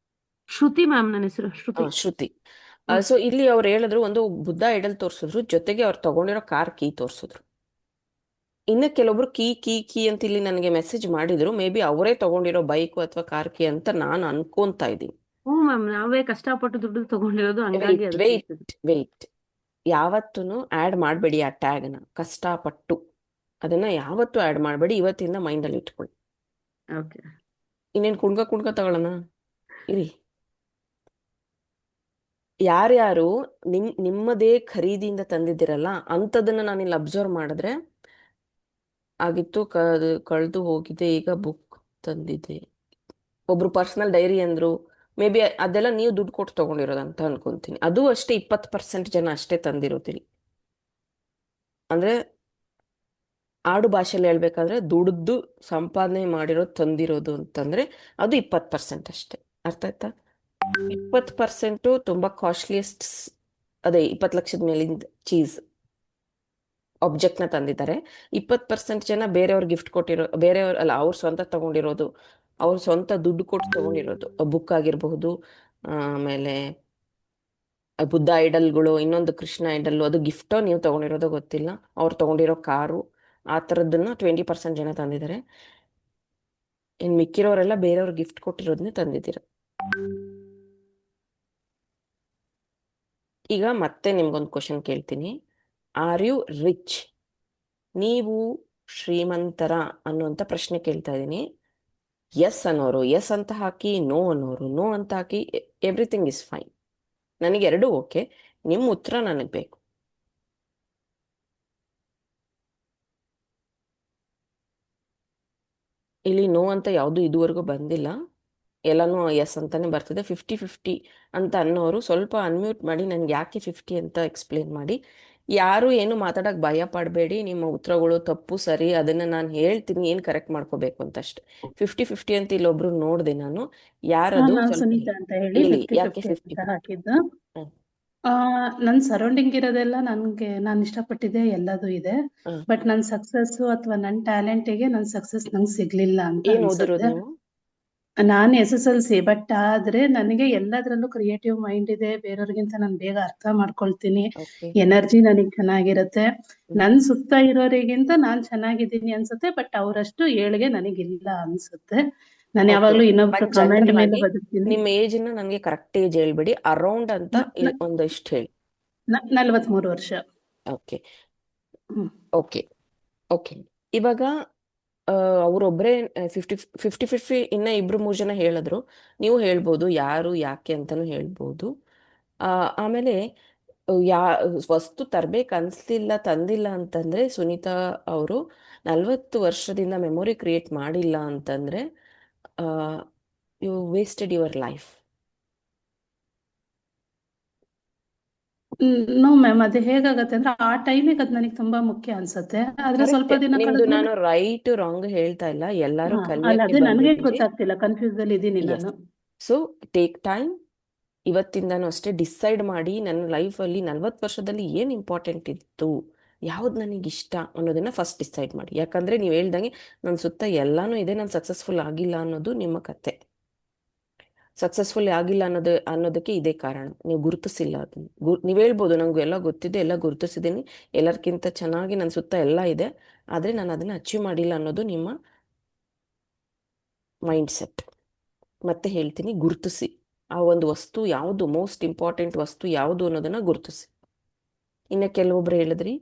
ಶ್ರುತಿ ಮ್ಯಾಮ್, ನನ್ನ ಹೆಸರು ಶ್ರುತಿ. ಶ್ರುತಿ. ಹ್ಮ್. ಸೊ ಇಲ್ಲಿ ಅವ್ರು ಹೇಳಿದ್ರು, ಒಂದು ಬುದ್ಧ ಐಡಲ್ ತೋರಿಸಿದ್ರು, ಜೊತೆಗೆ ಅವ್ರು ತಗೊಂಡಿರೋ ಕಾರ್ ಕೀ ತೋರಿಸಿದ್ರು. ಇನ್ನು ಕೆಲವೊಬ್ರು ಕೀ ಕೀ ಕೀ ಅಂತ ಇಲ್ಲಿ ನನಗೆ ಮೆಸೇಜ್ ಮಾಡಿದ್ರು. ಮೇ ಬಿ ಅವರೇ ತಗೊಂಡಿರೋ ಬೈಕು ಅಥವಾ ಕಾರ್ ಕೀ ಅಂತ ನಾನು ಅನ್ಕೊಂತಾ ಇದ್ದೀನಿ. ಹ್ಞೂ ಮ್ಯಾಮ್, ನಾವೇ ಕಷ್ಟಪಟ್ಟು ದುಡ್ಡು ತಗೊಂಡಿರೋದು, ಹಂಗಾಗಿ ವೆಯ್ಟ್ ಅದು ವೆಯ್ಟ್ ಕೇಳ್ತಿದ್ವಿ. ವೆಯ್ಟ್, ಯಾವತ್ತೂ ಆ್ಯಡ್ ಮಾಡಬೇಡಿ ಆ ಟ್ಯಾಗ್ನ, ಕಷ್ಟಪಟ್ಟು ಅದನ್ನ ಯಾವತ್ತೂ ಆ್ಯಡ್ ಮಾಡಬೇಡಿ. ಇವತ್ತಿಂದ ಮೈಂಡಲ್ಲಿ ಇಟ್ಕೊಳ್ಳಿ. ಓಕೆ. ಇನ್ನೇನು ಕುಣ್ಕ ತಗೊಳ್ಳೋಣ ಇರಿ. ಯಾರ್ಯಾರು ನಿಮ್ಮದೇ ಖರೀದಿಯಿಂದ ತಂದಿದ್ದೀರಲ್ಲ ಅಂಥದ್ದನ್ನ ನಾನಿಲ್ಲಿ ಅಬ್ಸರ್ವ್ ಮಾಡಿದ್ರೆ ಆಗಿತ್ತು. ಕಳೆದು ಹೋಗಿದೆ, ಈಗ ಬುಕ್ ತಂದಿದೆ. ಒಬ್ರು ಪರ್ಸನಲ್ ಡೈರಿ ಅಂದ್ರು, ಮೇ ಬಿ ಅದೆಲ್ಲ ನೀವು ದುಡ್ಡು ಕೊಟ್ಟು ತಗೊಂಡಿರೋದಂತ ಅನ್ಕೊಂತೀನಿ. ಅದು ಅಷ್ಟೇ 20% ಜನ ಅಷ್ಟೇ ತಂದಿರೋದಿಲ್ಲ. ಅಂದ್ರೆ ಆಡು ಭಾಷೆಯಲ್ಲಿ ಹೇಳ್ಬೇಕಾದ್ರೆ ದುಡ್ದು ಸಂಪಾದನೆ ಮಾಡಿರೋದು ತಂದಿರೋದು ಅಂತಂದ್ರೆ ಅದು 20% ಅಷ್ಟೇ. ಅರ್ಥ ಆಯ್ತಾ? 20% ತುಂಬಾ ಕಾಸ್ಟ್ಲಿಯೆಸ್ಟ್, ಅದೇ 20 ಲಕ್ಷದ ಮೇಲಿಂದ ಚೀಸ್ ಆಬ್ಜೆಕ್ಟ್ನ ತಂದಿದ್ದಾರೆ. 20% ಜನ ಬೇರೆಯವ್ರ ಗಿಫ್ಟ್ ಕೊಟ್ಟಿರೋ, ಬೇರೆಯವ್ರ ಅಲ್ಲ ಅವ್ರ ಸ್ವಂತ ತಗೊಂಡಿರೋದು, ಅವ್ರ ಸ್ವಂತ ದುಡ್ಡು ಕೊಟ್ಟು ತಗೊಂಡಿರೋದು ಬುಕ್ ಆಗಿರಬಹುದು. ಆಮೇಲೆ ಬುದ್ಧ ಐಡಲ್ಗಳು, ಇನ್ನೊಂದು ಕೃಷ್ಣ ಐಡಲ್, ಅದು ಗಿಫ್ಟೋ ನೀವು ತಗೊಂಡಿರೋದೋ ಗೊತ್ತಿಲ್ಲ. ಅವ್ರು ತಗೊಂಡಿರೋ ಕಾರು, ಆ ಥರದ್ದನ್ನ 20% ಜನ ತಂದಿದ್ದಾರೆ. ಇನ್ನು ಮಿಕ್ಕಿರೋರೆಲ್ಲ ಬೇರೆಯವ್ರ ಗಿಫ್ಟ್ ಕೊಟ್ಟಿರೋದನ್ನೇ ತಂದಿದ್ದೀರ. ಈಗ ಮತ್ತೆ ನಿಮ್ಗೊಂದು ಕ್ವಶನ್ ಕೇಳ್ತೀನಿ. Are you rich? ನೀವು ಶ್ರೀಮಂತರ ಅನ್ನುವಂಥ ಪ್ರಶ್ನೆ ಕೇಳ್ತಾ ಇದ್ದೀನಿ. ಎಸ್ ಅನ್ನೋರು ಎಸ್ ಅಂತ ಹಾಕಿ, ನೋ ಅನ್ನೋರು ನೋ ಅಂತ ಹಾಕಿ. ಎವ್ರಿಥಿಂಗ್ ಇಸ್ ಫೈನ್, ನನಗೆ ಎರಡೂ ಓಕೆ. ನಿಮ್ಮ ಉತ್ತರ ನನಗೆ ಬೇಕು. ಇಲ್ಲಿ ನೋ ಅಂತ ಯಾವುದು ಇದುವರೆಗೂ ಬಂದಿಲ್ಲ, ಎಲ್ಲನೂ ಎಸ್ ಅಂತಾನೆ ಬರ್ತಿದೆ. 50-50 ಅಂತ ಅನ್ನೋರು ಸ್ವಲ್ಪ ಅನ್ಮ್ಯೂಟ್ ಮಾಡಿ ನನಗೆ ಯಾಕೆ 50 ಅಂತ ಎಕ್ಸ್ಪ್ಲೇನ್ ಮಾಡಿ. ಯಾರು ಏನು ಮಾತಾಡೋಕೆ ಭಯ ಪಡಬೇಡಿ. ನಿಮ್ಮ ಉತ್ತರಗಳು ತಪ್ಪು ಸರಿ ಅದನ್ನು ನಾನು ಹೇಳ್ತೀನಿ, ಏನು ಕರೆಕ್ಟ್ ಮಾಡ್ಕೋಬೇಕು ಅಂತ ಅಷ್ಟೆ. 50-50 ಅಂತ ಇಲ್ಲೊಬ್ರು ನೋಡಿದೆ ನಾನು. ಯಾರದು ನಾನು ಸ್ವಲ್ಪ ಸುನೀತಾ ಅಂತ ಹೇಳಿ ಹೇಳಿ, 50-50 ಯಾಕೆ ಅಂತ 50-50? ಹಾಕಿದ್ದು. ನನ್ ಸರೌಂಡಿಂಗ್ ಇರೋದೆಲ್ಲ ನನ್ಗೆ, ನಾನು ಇಷ್ಟಪಟ್ಟಿದೆ ಎಲ್ಲದೂ ಇದೆ. ಬಟ್ ನನ್ ಸಕ್ಸಸ್ ಅಥವಾ ನನ್ ಟ್ಯಾಲೆಂಟಿಗೆ ನನ್ ಸಕ್ಸಸ್ ನಂಗೆ ಸಿಗ್ಲಿಲ್ಲ ಅಂತ ಏನು ಓದಿರೋದು ಅನ್ಸುತ್ತೆ. ನೀವು? ನಾನು SSLC, ಬಟ್ ಆದ್ರೆ ನನಗೆ ಎಲ್ಲದ್ರಲ್ಲೂ ಕ್ರಿಯೇಟಿವ್ ಮೈಂಡ್ ಇದೆ. ಬೇರೆಯವ್ರಿಗಿಂತ ನಾನು ಬೇಗ ಅರ್ಥ ಮಾಡ್ಕೊಳ್ತೀನಿ. ಓಕೆ. ಎನರ್ಜಿ ನನಗೆ ಚೆನ್ನಾಗಿರುತ್ತೆ. ನನ್ ಸುತ್ತ ಇರೋರಿಗಿಂತ ನಾನ್ ಚೆನ್ನಾಗಿದ್ದೀನಿ ಅನ್ಸುತ್ತೆ. ಬಟ್ ಅವರಷ್ಟು ಏಳ್ಗೆ ನನಗಿಲ್ಲ ಅನ್ಸುತ್ತೆ. ನಾನು ಓಕೆ, ಯಾವಾಗ್ಲೂ ಇನ್ನೊಬ್ರ ಬಟ್ ಕಮೆಂಟ್ ಜನರಲ್ ಮೇಲೆ ಆಗಿ ಬದುಕ್ತೀನಿ. ನಿಮ್ಮ ಏಜ್ನ ನನಗೆ ಕರೆಕ್ಟ್ ಏಜ್ ಹೇಳ್ಬೇಡಿ, ಅರೌಂಡ್ ಅಂತ ಒಂದಷ್ಟು ಹೇಳಿ. 43 ವರ್ಷ. Okay hmm. Okay okay. ಇವಾಗ ಅವರೊಬ್ಬರೇ 50 ಇನ್ನ ಇಬ್ರು ಮೂರು ಜನ ಹೇಳಿದ್ರು, ನೀವು ಹೇಳ್ಬೋದು ಯಾರು ಯಾಕೆ ಅಂತಾನು ಹೇಳ್ಬೋದು. ಆಮೇಲೆ ಯಾ ವಸ್ತು ತರ್ಬೇಕು ಅನ್ಸ್ಲಿಲ್ಲ ತಂದಿಲ್ಲ ಅಂತಂದ್ರೆ ಸುನೀತಾ ಅವರು 40 ವರ್ಷದಿಂದ ಮೆಮೊರಿ ಕ್ರಿಯೇಟ್ ಮಾಡಿಲ್ಲ ಅಂತಂದ್ರೆ you wasted your life. No ma'am, ಅದು ಹೇಗಾಗತ್ತೆ ಅಂದ್ರೆ ಆ ಟೈಮಿಗೆ ಅದು ನನಗೆ ತುಂಬಾ ಮುಖ್ಯ ಅನ್ಸುತ್ತೆ. ಆದ್ರೆ ಸ್ವಲ್ಪ ಕರೆಕ್ಟ್, ದಿನ ನಿಮ್ದು ಕಳೆದ್ಮೇಲೆ ನಾನು ರೈಟ್ ರಾಂಗ್ ಹೇಳ್ತಾ ಇಲ್ಲ, ಎಲ್ಲರೂ ಅಲ್ಲ, ಕಲಿಯಕ್ಕೆ ಅದೇ ನನಗೆ ಬಂದಿದ್ದೀವಿ. ಗೊತ್ತಾಗ್ತಿಲ್ಲ, ಕನ್ಫ್ಯೂಸ್ ಅಲ್ಲಿ ಇದ್ದೀನಿ ಎಸ್, ನಾನು. So take time. ಇವತ್ತಿಂದನೂ ಅಷ್ಟೇ ಡಿಸೈಡ್ ಮಾಡಿ ನನ್ನ ಲೈಫಲ್ಲಿ 40 ವರ್ಷದಲ್ಲಿ ಏನು ಇಂಪಾರ್ಟೆಂಟ್ ಇತ್ತು, ಯಾವ್ದು ನನಗಿಷ್ಟ ಅನ್ನೋದನ್ನ ಫಸ್ಟ್ ಡಿಸೈಡ್ ಮಾಡಿ. ಯಾಕಂದ್ರೆ ನೀವು ಹೇಳ್ದಂಗೆ ನನ್ನ ಸುತ್ತ ಎಲ್ಲಾನು ಇದೆ, ನಾನು ಸಕ್ಸಸ್ಫುಲ್ ಆಗಿಲ್ಲ ಅನ್ನೋದು ನಿಮ್ಮ ಕತೆ. ಸಕ್ಸಸ್ಫುಲ್ ಆಗಿಲ್ಲ ಅನ್ನೋದಕ್ಕೆ ಇದೇ ಕಾರಣ, ನೀವು ಗುರುತಿಸಿಲ್ಲ ಅದನ್ನ. ನೀವು ಹೇಳ್ಬೋದು ನಂಗೆ ಎಲ್ಲ ಗೊತ್ತಿದೆ, ಎಲ್ಲ ಗುರುತಿಸಿದ್ದೀನಿ, ಎಲ್ಲರಿಗಿಂತ ಚೆನ್ನಾಗಿ ನನ್ನ ಸುತ್ತ ಎಲ್ಲ ಇದೆ, ಆದರೆ ನಾನು ಅದನ್ನು ಅಚೀವ್ ಮಾಡಿಲ್ಲ ಅನ್ನೋದು ನಿಮ್ಮ ಮೈಂಡ್ ಸೆಟ್. ಮತ್ತೆ ಹೇಳ್ತೀನಿ, ಗುರುತಿಸಿ. ಆ ಒಂದು ವಸ್ತು ಯಾವುದು, ಮೋಸ್ಟ್ ಇಂಪಾರ್ಟೆಂಟ್ ವಸ್ತು ಯಾವುದು ಅನ್ನೋದನ್ನ ಗುರುತಿಸಿ. ಇನ್ನು ಕೆಲವೊಬ್ರು ಹೇಳಿದ್ರಿ,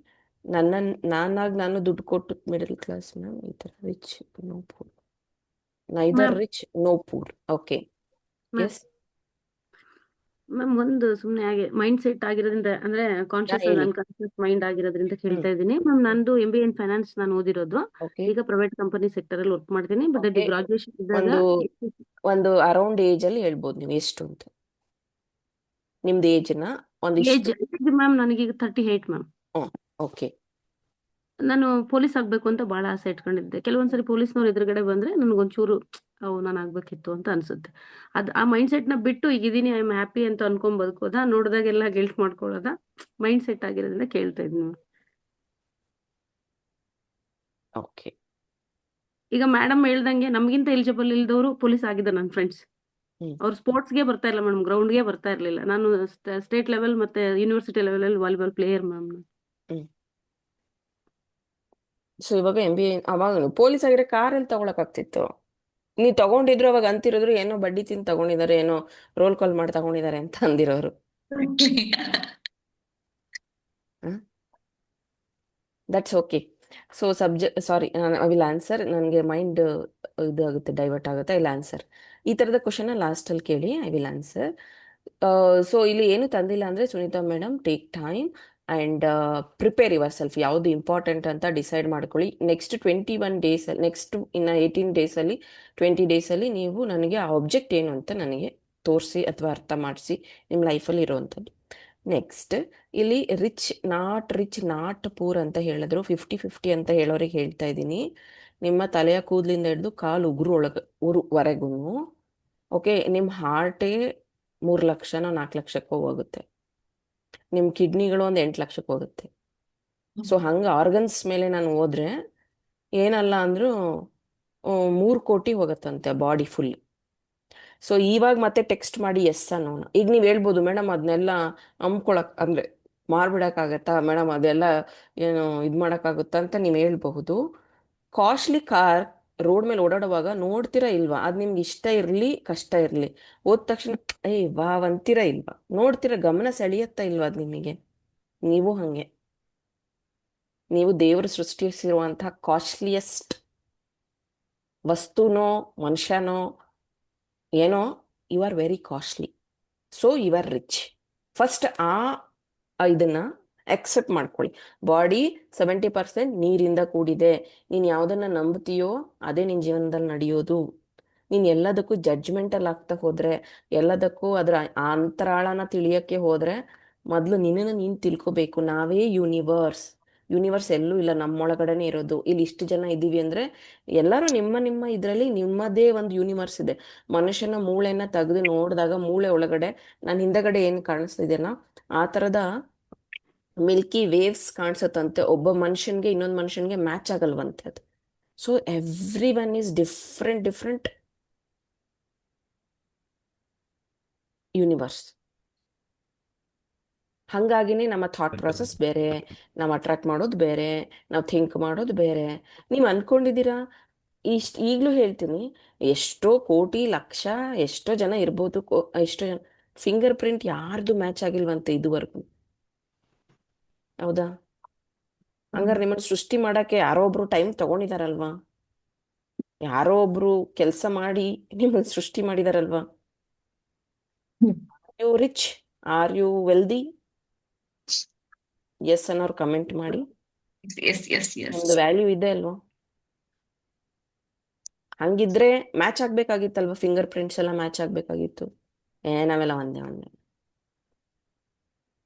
ನಾನಾಗಿ ನಾನು ದುಡ್ಡು ಕೊಟ್ಟು ಮಿಡಲ್ ಕ್ಲಾಸ್ ಮ್ಯಾಮ್, ಈ ಥರ rich no poor, neither ma'am rich no poor. Okay, ma'am yes ma'am ಒಂದು ಸುಮ್ಮನೆ ಹಾಗೆ ಮೈಂಡ್ ಸೆಟ್ ಆಗಿರೋದ್ರಿಂದ ಅಂದ್ರೆ ಕಾನ್ಶಿಯಸ್ ಅಂಡ್ ಹೇಳಿ. ಅನ್ಕಾನ್ಶಿಯಸ್ ಮೈಂಡ್ ಆಗಿರೋದ್ರಿಂದ ಕೇಳ್ತಾ ಇದ್ದೀನಿ ಮ್ಯಾಮ್. ನಂದು MBA ಇನ್ ಫೈನಾನ್ಸ್ ನಾನು ಓದಿರೋದು. ಓಕೆ ಈಗ ಪ್ರೈವೇಟ್ ಕಂಪನಿ ಸೆಕ್ಟರ್ ಅಲ್ಲಿ ವರ್ಕ್ ಮಾಡ್ತೀನಿ. ಬಟ್ ಅದು ಓಕೆ, ಗ್ರಾಜುಯೇಷನ್ ಇದ್ದಾಗ ಒಂದು ಒಂದು ಅರೌಂಡ್ ಏಜ್ ಅಲ್ಲಿ ಹೇಳ್ಬೋದು ನೀವು ಎಷ್ಟು ಅಂತ, ನಿಮ್ದು ಏಜ್ನ ಏಜ್ ಒಂದಿಷ್ಟು. ಮ್ಯಾಮ್ ನನಗೀಗ 38 ಮ್ಯಾಮ್. ಓಕೆ ನಾನು ಪೊಲೀಸ್ ಆಗ್ಬೇಕು ಅಂತ ಬಹಳ ಆಸೆ ಇಟ್ಕೊಂಡಿದ್ದೆ. ಕೆಲವೊಂದ್ಸರಿ ಪೊಲೀಸ್ನವ್ರು ಎದುರುಗಡೆ ಬಂದ್ರೆ ನನ್ಗೊಂಚೂರು ನಾನು ಆಗ್ಬೇಕಿತ್ತು ಅಂತ ಅನ್ಸುತ್ತೆ. ಆ ಮೈಂಡ್ ಸೆಟ್ ನ ಬಿಟ್ಟು ಈಗ ಇದೀನಿ, ಐ ಆಮ್ ಹ್ಯಾಪಿ ಅಂತ ಅನ್ಕೊಂಡ್ ಬದುಕೋದಾ, ನೋಡಿದಾಗೆಲ್ಲ ಗಿಲ್ಟ್ ಮಾಡ್ಕೊಳ್ಳೋದಾ? ಮೈಂಡ್ ಸೆಟ್ ಆಗಿರೋದ್ರಿಂದ ಕೇಳ್ತಾ ಇದ್ದೀನಿ. ಓಕೆ ಈಗ ಮೇಡಮ್ ಹೇಳ್ದಂಗೆ ನಮ್ಗಿಂತ ಎಲಿಜಿಬಲ್ ಇಲ್ದವರು ಪೊಲೀಸ್ ಆಗಿದ್ದಾರೆ ನನ್ನ ಫ್ರೆಂಡ್ಸ್. ಹ್ಮ್ ಅವ್ರು ಸ್ಪೋರ್ಟ್ಸ್ಗೆ ಬರ್ತಾ ಇಲ್ಲ ಮೇಡಮ್, ಗ್ರೌಂಡ್ಗೆ ಬರ್ತಾ ಇರ್ಲಿಲ್ಲ. ನಾನು ಸ್ಟೇಟ್ ಲೆವೆಲ್ ಮತ್ತೆ ಯೂನಿವರ್ಸಿಟಿ ಲೆವೆಲ್ ಅಲ್ಲಿ ವಾಲಿಬಾಲ್ ಪ್ಲೇಯರ್ ಮ್ಯಾಮ್. ಹ್ಮ್ ಸೊ ಇವಾಗ MBA ಅವಾಗ ಪೊಲೀಸ್ ಆಗಿರೋ ಕಾರಲ್ಲಿ ತಗೊಳಕಾಗ್ತಿತ್ತು. ನೀವು ತಗೊಂಡಿದ್ರು ಅವಾಗ ಅಂತಿರೋದ್ರು ಏನೋ ಬಡ್ಡಿ ತಿಂದು ತಗೊಂಡಿದ್ದಾರೆ, ಏನೋ ರೋಲ್ ಕಾಲ್ ಮಾಡಿ ತಗೊಂಡಿದ್ದಾರೆ ಅಂತ ಅಂದಿರೋರು. That's okay. So sorry, I will answer. ನನಗೆ ಮೈಂಡ್ ಇದಾಗುತ್ತೆ, ಡೈವರ್ಟ್ ಆಗುತ್ತೆ. I will answer. ಈ ಥರದ ಕ್ವಶನ್ನ ಲಾಸ್ಟಲ್ಲಿ ಕೇಳಿ, ಐ ವಿಲ್ ಆನ್ಸರ್. ಸೊ ಇಲ್ಲಿ ಏನು ತಂದಿಲ್ಲ ಅಂದರೆ Sunita madam, take time and prepare your self. ಯಾವುದು ಇಂಪಾರ್ಟೆಂಟ್ ಅಂತ ಡಿಸೈಡ್ ಮಾಡ್ಕೊಳ್ಳಿ. ನೆಕ್ಸ್ಟ್ 21 ಡೇಸಲ್ಲಿ, ನೆಕ್ಸ್ಟ್ ಇನ್ನು 18 ಡೇಸಲ್ಲಿ 20 ಡೇಸಲ್ಲಿ ನೀವು ನನಗೆ ಆ ಆಬ್ಜೆಕ್ಟ್ ಏನು ಅಂತ ನನಗೆ ತೋರಿಸಿ ಅಥವಾ ಅರ್ಥ ಮಾಡಿಸಿ, ನಿಮ್ಮ ಲೈಫಲ್ಲಿ ಇರೋವಂಥದ್ದು. ನೆಕ್ಸ್ಟ್ ಇಲ್ಲಿ ರಿಚ್ ನಾಟ್ ಪೂರ್ ಅಂತ ಹೇಳಿದ್ರು. 50-50 ಅಂತ ಹೇಳೋರಿಗೆ ಹೇಳ್ತಾ ಇದ್ದೀನಿ, ನಿಮ್ಮ ತಲೆಯ ಕೂದಲಿಂದ ಹಿಡಿದು ಕಾಲು ಉಗುರುವರೆಗೂ ಓಕೆ, ನಿಮ್ಮ ಹಾರ್ಟೇ 3 ಲಕ್ಷನೋ 4 ಲಕ್ಷಕ್ಕೋ ಹೋಗುತ್ತೆ, ನಿಮ್ಮ ಕಿಡ್ನಿಗಳು ಒಂದು 8 ಲಕ್ಷಕ್ಕೆ ಹೋಗುತ್ತೆ. ಸೊ ಹಂಗೆ ಆರ್ಗನ್ಸ್ ಮೇಲೆ ನಾನು ಹೋದ್ರೆ ಏನಲ್ಲ ಅಂದರೂ 3 ಕೋಟಿ ಹೋಗುತ್ತಂತೆ ಬಾಡಿ ಫುಲ್. ಸೊ ಇವಾಗ ಮತ್ತೆ ಟೆಕ್ಸ್ಟ್ ಮಾಡಿ ಎಸ್ ಅನ್ನೋಣ. ಈಗ ನೀವು ಹೇಳ್ಬೋದು ಮೇಡಮ್ ಅದನ್ನೆಲ್ಲ ಅಂದರೆ ಮಾರ್ಬಿಡೋಕ್ಕಾಗತ್ತಾ ಮೇಡಮ್, ಅದೆಲ್ಲ ಏನು ಇದು ಮಾಡೋಕ್ಕಾಗುತ್ತಾ ಅಂತ ನೀವು ಹೇಳ್ಬಹುದು. ಕಾಸ್ಟ್ಲಿ ಕಾರ್ ರೋಡ್ ಮೇಲೆ ಓಡಾಡುವಾಗ ನೋಡ್ತೀರಾ ಇಲ್ವಾ? ಅದು ನಿಮ್ಗೆ ಇಷ್ಟ ಇರಲಿ ಕಷ್ಟ ಇರಲಿ, ಹೋದ ತಕ್ಷಣ ವಾವ್ ಅಂತೀರಾ ಇಲ್ವಾ? ನೋಡ್ತೀರಾ, ಗಮನ ಸೆಳೆಯತ್ತಾ ಇಲ್ವಾ ಅದು ನಿಮಗೆ? ನೀವು ಹಾಗೆ, ನೀವು ದೇವರು ಸೃಷ್ಟಿಸಿರುವಂತಹ ಕಾಸ್ಟ್ಲಿಯೆಸ್ಟ್ ವಸ್ತುನೋ ಮನುಷ್ಯನೋ ಏನೋ, you are very costly. So you are rich. First ಇದನ್ನ ಎಕ್ಸೆಪ್ಟ್ ಮಾಡ್ಕೊಳ್ಳಿ. ಬಾಡಿ 70% ನೀರಿಂದ ಕೂಡಿದೆ. ನೀನು ಯಾವುದನ್ನ ನಂಬ್ತೀಯೋ ಅದೇ ನಿನ್ನ ಜೀವನದಲ್ಲಿ ನಡೆಯೋದು. ನೀನು ಎಲ್ಲದಕ್ಕೂ ಜಡ್ಜ್ಮೆಂಟಲ್ಲಿ ಆಗ್ತಾ ಹೋದ್ರೆ, ಎಲ್ಲದಕ್ಕೂ ಅದರ ಅಂತರಾಳನ ತಿಳಿಯೋಕ್ಕೆ ಹೋದ್ರೆ, ಮೊದಲು ನಿನ್ನನ್ನು ನೀನು ತಿಳ್ಕೊಬೇಕು. ನಾವೇ ಯೂನಿವರ್ಸ್ ಎಲ್ಲೂ ಇಲ್ಲ, ನಮ್ಮೊಳಗಡೆನೆ ಇರೋದು. ಇಲ್ಲಿ ಇಷ್ಟು ಜನ ಇದ್ದೀವಿ ಅಂದರೆ ಎಲ್ಲರೂ ನಿಮ್ಮ ಇದರಲ್ಲಿ ನಿಮ್ಮದೇ ಒಂದು ಯೂನಿವರ್ಸ್ ಇದೆ. ಮನುಷ್ಯನ ಮೂಳೆನ ತೆಗೆದು ನೋಡಿದಾಗ ಮೂಳೆ ಒಳಗಡೆ ನಾನು ಹಿಂದಗಡೆ ಏನು ಕಾಣಿಸ್ತಿದೆನಾ ಆ ಥರದ ಮಿಲ್ಕಿ ವೇವ್ಸ್ ಕಾಣಿಸುತ್ತಂತೆ. ಒಬ್ಬ ಮನುಷ್ಯನ್ಗೆ ಇನ್ನೊಂದು ಮನುಷ್ಯನ್ಗೆ ಮ್ಯಾಚ್ ಆಗಲ್ವಂತೆ ಅದು. So every one is different universe. ಹಾಗಾಗಿನೇ ನಮ್ಮ ಥಾಟ್ ಪ್ರಾಸೆಸ್ ಬೇರೆ, ನಾವು ಅಟ್ರಾಕ್ಟ್ ಮಾಡೋದು ಬೇರೆ, ನಾವು ಥಿಂಕ್ ಮಾಡೋದು ಬೇರೆ. ನೀವು ಅಂದ್ಕೊಂಡಿದ್ದೀರಾ ಈಗಲೂ ಹೇಳ್ತೀನಿ, ಎಷ್ಟೋ ಕೋಟಿ ಲಕ್ಷ ಎಷ್ಟೋ ಜನ ಇರ್ಬೋದು, ಎಷ್ಟೋ ಜನ ಫಿಂಗರ್ ಪ್ರಿಂಟ್ ಯಾರ್ದು ಮ್ಯಾಚ್ ಆಗಿಲ್ವಂತೆ ಇದುವರೆಗೂ. ಹೌದಾ? ಹಂಗಾರೆ ನಿಮ್ಮನ್ನು ಸೃಷ್ಟಿ ಮಾಡಕ್ಕೆ ಯಾರೋ ಒಬ್ರು ಟೈಮ್ ತಗೊಂಡಿದಾರಲ್ವಾ? ಯಾರೋ ಒಬ್ರು ಕೆಲಸ ಮಾಡಿ ನಿಮ್ಮನ್ನು ಸೃಷ್ಟಿ ಮಾಡಿದಾರಲ್ವಾ? You rich? Are you wealthy? Yes ಅನ್ನೋರು ಕಮೆಂಟ್ ಮಾಡಿ. ಎಸ್ ಎಸ್ ಎಸ್ ನಿಮ್ದು ವ್ಯಾಲ್ಯೂ ಇದೆ ಅಲ್ವಾ? ಹಂಗಿದ್ರೆ ಮ್ಯಾಚ್ ಆಗ್ಬೇಕಾಗಿತ್ತಲ್ವಾ? ಫಿಂಗರ್ ಪ್ರಿಂಟ್ಸ್ ಎಲ್ಲ ಮ್ಯಾಚ್ ಆಗ್ಬೇಕಾಗಿತ್ತು. ನಾವೆಲ್ಲ ಒಂದೇ ಒಂದೇ.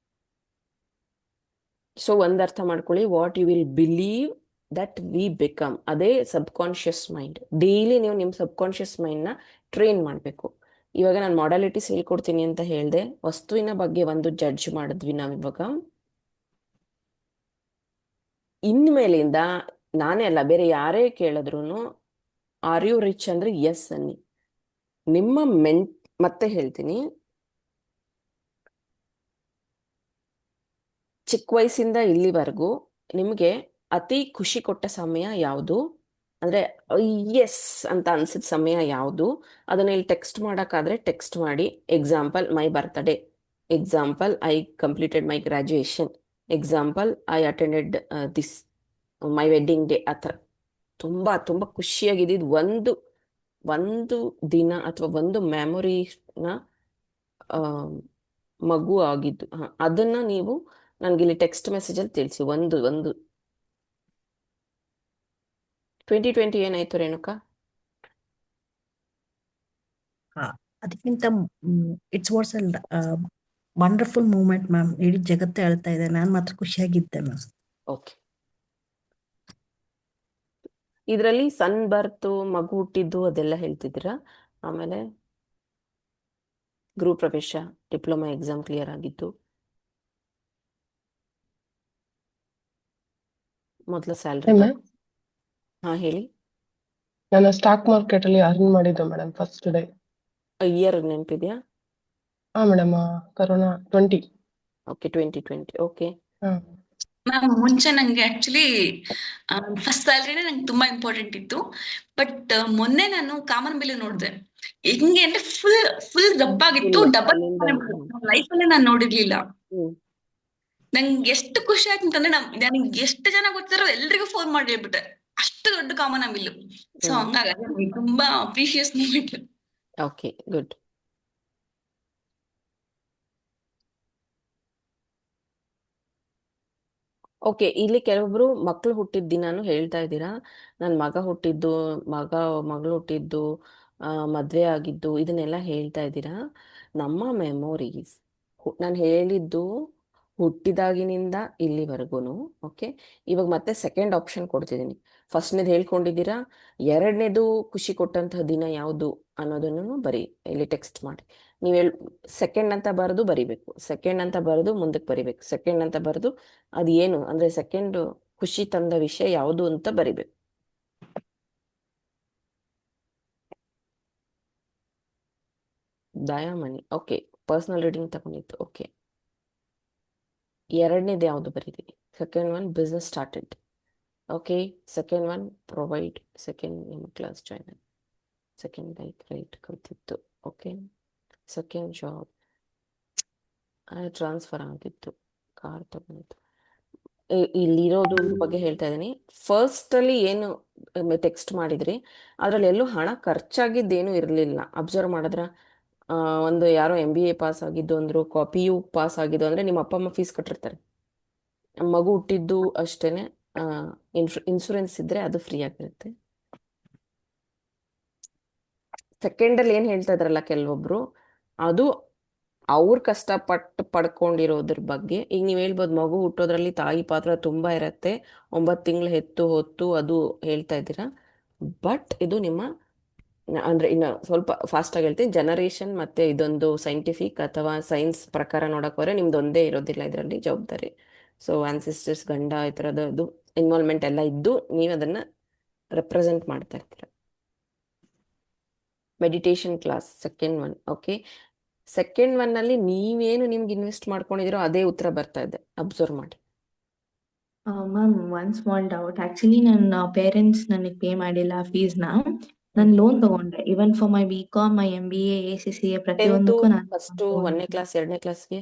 ಸೊ ಒಂದ್ ಅರ್ಥ ಮಾಡ್ಕೊಳ್ಳಿ, what you will believe that we become. ಅದೇ ಸಬ್ ಕಾನ್ಶಿಯಸ್ ಮೈಂಡ್. ಡೈಲಿ ನೀವು ನಿಮ್ಮ ಸಬ್ ಕಾನ್ಶಿಯಸ್ ಮೈಂಡ್ನ ಟ್ರೈನ್ ಮಾಡಬೇಕು. ಇವಾಗ ನಾನು ಮಾಡಾಲಿಟೀಸ್ ಹೇಳ್ಕೊಡ್ತೀನಿ ಅಂತ ಹೇಳಿದೆ. ವಸ್ತುವಿನ ಬಗ್ಗೆ ಒಂದು ಜಡ್ಜ್ ಮಾಡಿದ್ವಿ ನಾವಿವಾಗ. ಇನ್ಮೇಲಿಂದ ನಾನೇ ಅಲ್ಲ, ಬೇರೆ ಯಾರೇ ಕೇಳಿದ್ರು ಆರ್ ಯು ರಿಚ್ ಅಂದ್ರೆ ಎಸ್ ಅನ್ನಿ. ನಿಮ್ಮ ಮತ್ತೆ ಹೇಳ್ತೀನಿ, ಚಿಕ್ಕ ವಯಸ್ಸಿಂದ ಇಲ್ಲಿವರೆಗೂ ನಿಮಗೆ ಅತಿ ಖುಷಿ ಕೊಟ್ಟ ಸಮಯ ಯಾವುದು, ಅಂದ್ರೆ ಎಸ್ ಅಂತ ಅನ್ಸಿದ ಸಮಯ ಯಾವುದು? ಅದನ್ನ ಇಲ್ಲಿ ಟೆಕ್ಸ್ಟ್ ಮಾಡೋಕ್ಕಾದ್ರೆ ಟೆಕ್ಸ್ಟ್ ಮಾಡಿ. Example, my birthday. Example, I completed my graduation. Example, I attended this my wedding day. ಆ ಥರ ತುಂಬಾ ತುಂಬಾ ಖುಷಿಯಾಗಿದ್ದು ಒಂದು ದಿನ ಅಥವಾ ಒಂದು ಮೆಮೊರಿನ ಮಗು ಆಗಿದ್ದು, ಅದನ್ನ ನೀವು ನನಗಿಲ್ಲಿ ಟೆಕ್ಸ್ಟ್ ಮೆಸೇಜಲ್ಲಿ ತಿಳಿಸಿ. ಒಂದು 2020 ಏನಾಯ್ತು ರೇಣುಕಾ? ಅದಕ್ಕಿಂತ it's what's wonderful moment ma'am. ಇಡೀ ಜಗತ್ತೇ ಅಳ್ತಾ ಇದೆ, ನಾನು ಮಾತ್ರ ಖುಷಿಯಾಗಿದ್ದೆ ಮ್ಯಾಮ್. ಓಕೆ. ಇದರಲ್ಲಿ ಸನ್ ಬರ್ತು, ಮಗು ಹುಟ್ಟಿದ್ದು ಅದೆಲ್ಲ ಹೇಳ್ತಿದ್ದೀರಾ. ಆಮೇಲೆ ಗೃಹ ಪ್ರವೇಶ, ಡಿಪ್ಲೊಮಾ ಎಕ್ಸಾಮ್ ಕ್ಲಿಯರ್ ಆಗಿದ್ದು, ಮೊದಲ ಸ್ಯಾಲ್ರಿ. ಹಾ ಹೇಳಿ. ನಾನು ಸ್ಟಾಕ್ ಮಾರ್ಕೆಟ್ ಅಲ್ಲಿ ಅರ್ನ್ ಮಾಡಿದ್ದು ಮೇಡಮ್ ಫಸ್ಟ್ ಡೇ. ಇಯರ್ ನೆನಪಿದ್ಯಾ? ಹಾ madam, corona 20. Okay, 2020. Okay. Ma'am, ಮುಂಚೆ ನಂಗೆ ಆಕ್ಚುಲಿ ಫಸ್ಟ್ ಸ್ಯಾಲ್ರಿನೇ ನಂಗೆ ತುಂಬಾ ಇಂಪಾರ್ಟೆಂಟ್ ಇತ್ತು. ಬಟ್ ಮೊನ್ನೆ ನಾನು ಕಾಮನ್ ಬಿಲ್ ನೋಡಿದೆ. ಹೆಂಗೆ ಅಂದ್ರೆ ಫುಲ್ ದಪ್ಪಾಗಿತ್ತು. ಡಬಲ್ ಲೈಫ್ ಅಲ್ಲೇ ನಾನು ನೋಡಿರ್ಲಿಲ್ಲ. ನಂಗೆ ಎಷ್ಟು ಖುಷಿ ಆಯ್ತು ಅಂತಂದ್ರೆ, ನನಗೆ ಎಷ್ಟು ಜನ ಗೊತ್ತಿರೋ ಎಲ್ರಿಗೂ ಫೋನ್ ಮಾಡಿ ಹೇಳ್ಬಿಟ್ಟೆ, ಅಷ್ಟು ದೊಡ್ಡ ಕಾಮನ್ ಬಿಲ್ಲು. ಸೊ ಹಂಗಾಗಿ ನಂಗೆ ತುಂಬಾ ಅಪ್ರಿಶಿಯಸ್ ಮೂಮೆಂಟ್. Okay, good. ಓಕೆ, ಇಲ್ಲಿ ಕೆಲವೊಬ್ರು ಮಕ್ಕಳು ಹುಟ್ಟಿದ ದಿನಾನು ಹೇಳ್ತಾ ಇದ್ದೀರಾ. ನನ್ನ ಮಗಳು ಹುಟ್ಟಿದ್ದು, ಮದುವೆ ಆಗಿದ್ದು, ಇದನ್ನೆಲ್ಲ ಹೇಳ್ತಾ ಇದ್ದೀರಾ. ನಮ್ಮ ಮೆಮೊರೀಸ್, ನಾನು ಹೇಳಿದ್ದು ಹುಟ್ಟಿದಾಗಿನಿಂದ ಇಲ್ಲಿವರೆಗೂ. ಓಕೆ, ಇವಾಗ ಮತ್ತೆ ಸೆಕೆಂಡ್ ಆಪ್ಷನ್ ಕೊಡ್ತಿದ್ದೀನಿ. ಫಸ್ಟ್ನೇದು ಹೇಳ್ಕೊಂಡಿದ್ದೀರಾ. ಎರಡನೇದು ಖುಷಿ ಕೊಟ್ಟಂತಹ ದಿನ ಯಾವುದು ಅನ್ನೋದನ್ನು ಬರೀ ಇಲ್ಲಿ ಟೆಕ್ಸ್ಟ್ ಮಾಡಿ. ನೀವು ಸೆಕೆಂಡ್ ಅಂತ ಬರೆದು ಬರಿಬೇಕು. ಸೆಕೆಂಡ್ ಅಂತ ಬರೆದು ಮುಂದಕ್ಕೆ ಬರಿಬೇಕು. ಸೆಕೆಂಡ್ ಅಂತ ಬರೆದು ಅದು ಏನು ಅಂದ್ರೆ ಸೆಕೆಂಡ್ ಖುಷಿ ತಂದ ವಿಷಯ ಯಾವುದು ಅಂತ ಬರಿಬೇಕು. ದಯಾಮಣಿ, ಓಕೆ. ಪರ್ಸನಲ್ ರೀಡಿಂಗ್ ತಗೊಂಡಿತ್ತು. ಓಕೆ, ಎರಡನೇದು ಯಾವುದು ಬರೀತೀವಿ? Second one business started. Okay, second one provide. Second class join. Second bike ride ಕಲ್ತಿತ್ತು. ಓಕೆ, ಸೆಕೆಂಡ್ ಜಾಬ್ ಟ್ರಾನ್ಸ್ಫರ್ ಆಗಿತ್ತು. ಕಾರ್ ತಗೊಂಡಿತ್ತು. ಇಲ್ಲಿರೋದು ಬಗ್ಗೆ ಹೇಳ್ತಾ ಇದ್ದೀನಿ. ಫಸ್ಟ್ ಅಲ್ಲಿ ಏನು ಟೆಕ್ಸ್ಟ್ ಮಾಡಿದ್ರಿ ಅದ್ರಲ್ಲಿ ಎಲ್ಲೂ ಹಣ ಖರ್ಚಾಗಿದ್ದೇನು ಇರಲಿಲ್ಲ. ಅಬ್ಸರ್ವ್ ಮಾಡಿದ್ರ? ಒಂದು ಯಾರೋ MBA ಪಾಸ್ ಆಗಿದ್ದು ಅಂದ್ರು, PU ಪಾಸ್ ಆಗಿದ್ದು ಅಂದ್ರೆ ನಿಮ್ಮ ಅಪ್ಪ ಅಮ್ಮ ಫೀಸ್ ಕಟ್ಟಿರ್ತಾರೆ. ಮಗು ಹುಟ್ಟಿದ್ದು ಅಷ್ಟೇನೆ. ಇನ್ಶೂರೆನ್ಸ್ ಇದ್ರೆ ಅದು ಫ್ರೀ ಆಗಿರುತ್ತೆ. ಸೆಕೆಂಡ್ ಅಲ್ಲಿ ಏನ್ ಹೇಳ್ತಾ ಇದ್ರಲ್ಲ ಕೆಲವೊಬ್ರು, ಅದು ಅವ್ರ ಕಷ್ಟಪಟ್ಟು ಪಡ್ಕೊಂಡಿರೋದ್ರ ಬಗ್ಗೆ. ಈಗ ನೀವು ಹೇಳ್ಬೋದು ಮಗು ಹುಟ್ಟೋದ್ರಲ್ಲಿ ತಾಯಿ ಪಾತ್ರ ತುಂಬಾ ಇರತ್ತೆ, 9 ತಿಂಗಳು ಹೆತ್ತು ಹೊತ್ತು, ಅದು ಹೇಳ್ತಾ ಇದ್ದೀರಾ. ಬಟ್ ಇದು ನಿಮ್ಮ ಅಂದ್ರೆ ಇನ್ನು ಸ್ವಲ್ಪ ಫಾಸ್ಟ್ ಆಗಿ ಹೇಳ್ತೀನಿ, ಜನರೇಷನ್ ಮತ್ತೆ ಇದೊಂದು ಸೈಂಟಿಫಿಕ್ ಅಥವಾ ಸೈನ್ಸ್ ಪ್ರಕಾರ ನೋಡಕ್ ಹೋದ್ರೆ ನಿಮ್ದೊಂದೇ ಇರೋದಿಲ್ಲ ಇದರಲ್ಲಿ ಜವಾಬ್ದಾರಿ. ಸೊ ಆನ್ಸಿಸ್ಟರ್ಸ್, ಗಂಡ, ಈ ಥರದ್ದು ಇನ್ವಾಲ್ವ್ಮೆಂಟ್ ಎಲ್ಲ ಇದ್ದು ನೀವು ಅದನ್ನ ರೆಪ್ರೆಸೆಂಟ್ ಮಾಡ್ತಾ ಇರ್ತೀರ. Meditation class second one. Okay, second one ಅಲ್ಲಿ ನೀವೇನು ನಿಮ್ಗೆ ಇನ್ವೆಸ್ಟ್ ಮಾಡ್ಕೊಂಡಿದ್ದೀರೋ ಅದೇ ಉತ್ತರ ಬರ್ತಾ ಇದೆ. ಅಬ್ಸರ್ವ್ ಮಾಡಿ. Ma'am one small doubt. Actually ನನ್ನ ಪೇರೆಂಟ್ಸ್ ನನಗೆ ಪೇ ಮಾಡಿಲ್ಲ ಫೀಸ್ನ. ನಾನು ಹ್ಮ್ ಲೋನ್ ತಗೊಂಡೆ. ಇವನ್ for my BCom, my MBA, ACCA tenth ಪ್ರತಿಯೊಂದಕ್ಕೂ ನಾನು ಫಸ್ಟು ಲೋನ್ 1ನೇ ತಗೊಂಡೆ. ಕ್ಲಾಸ್ 2ನೇ ಕ್ಲಾಸ್ಗೆ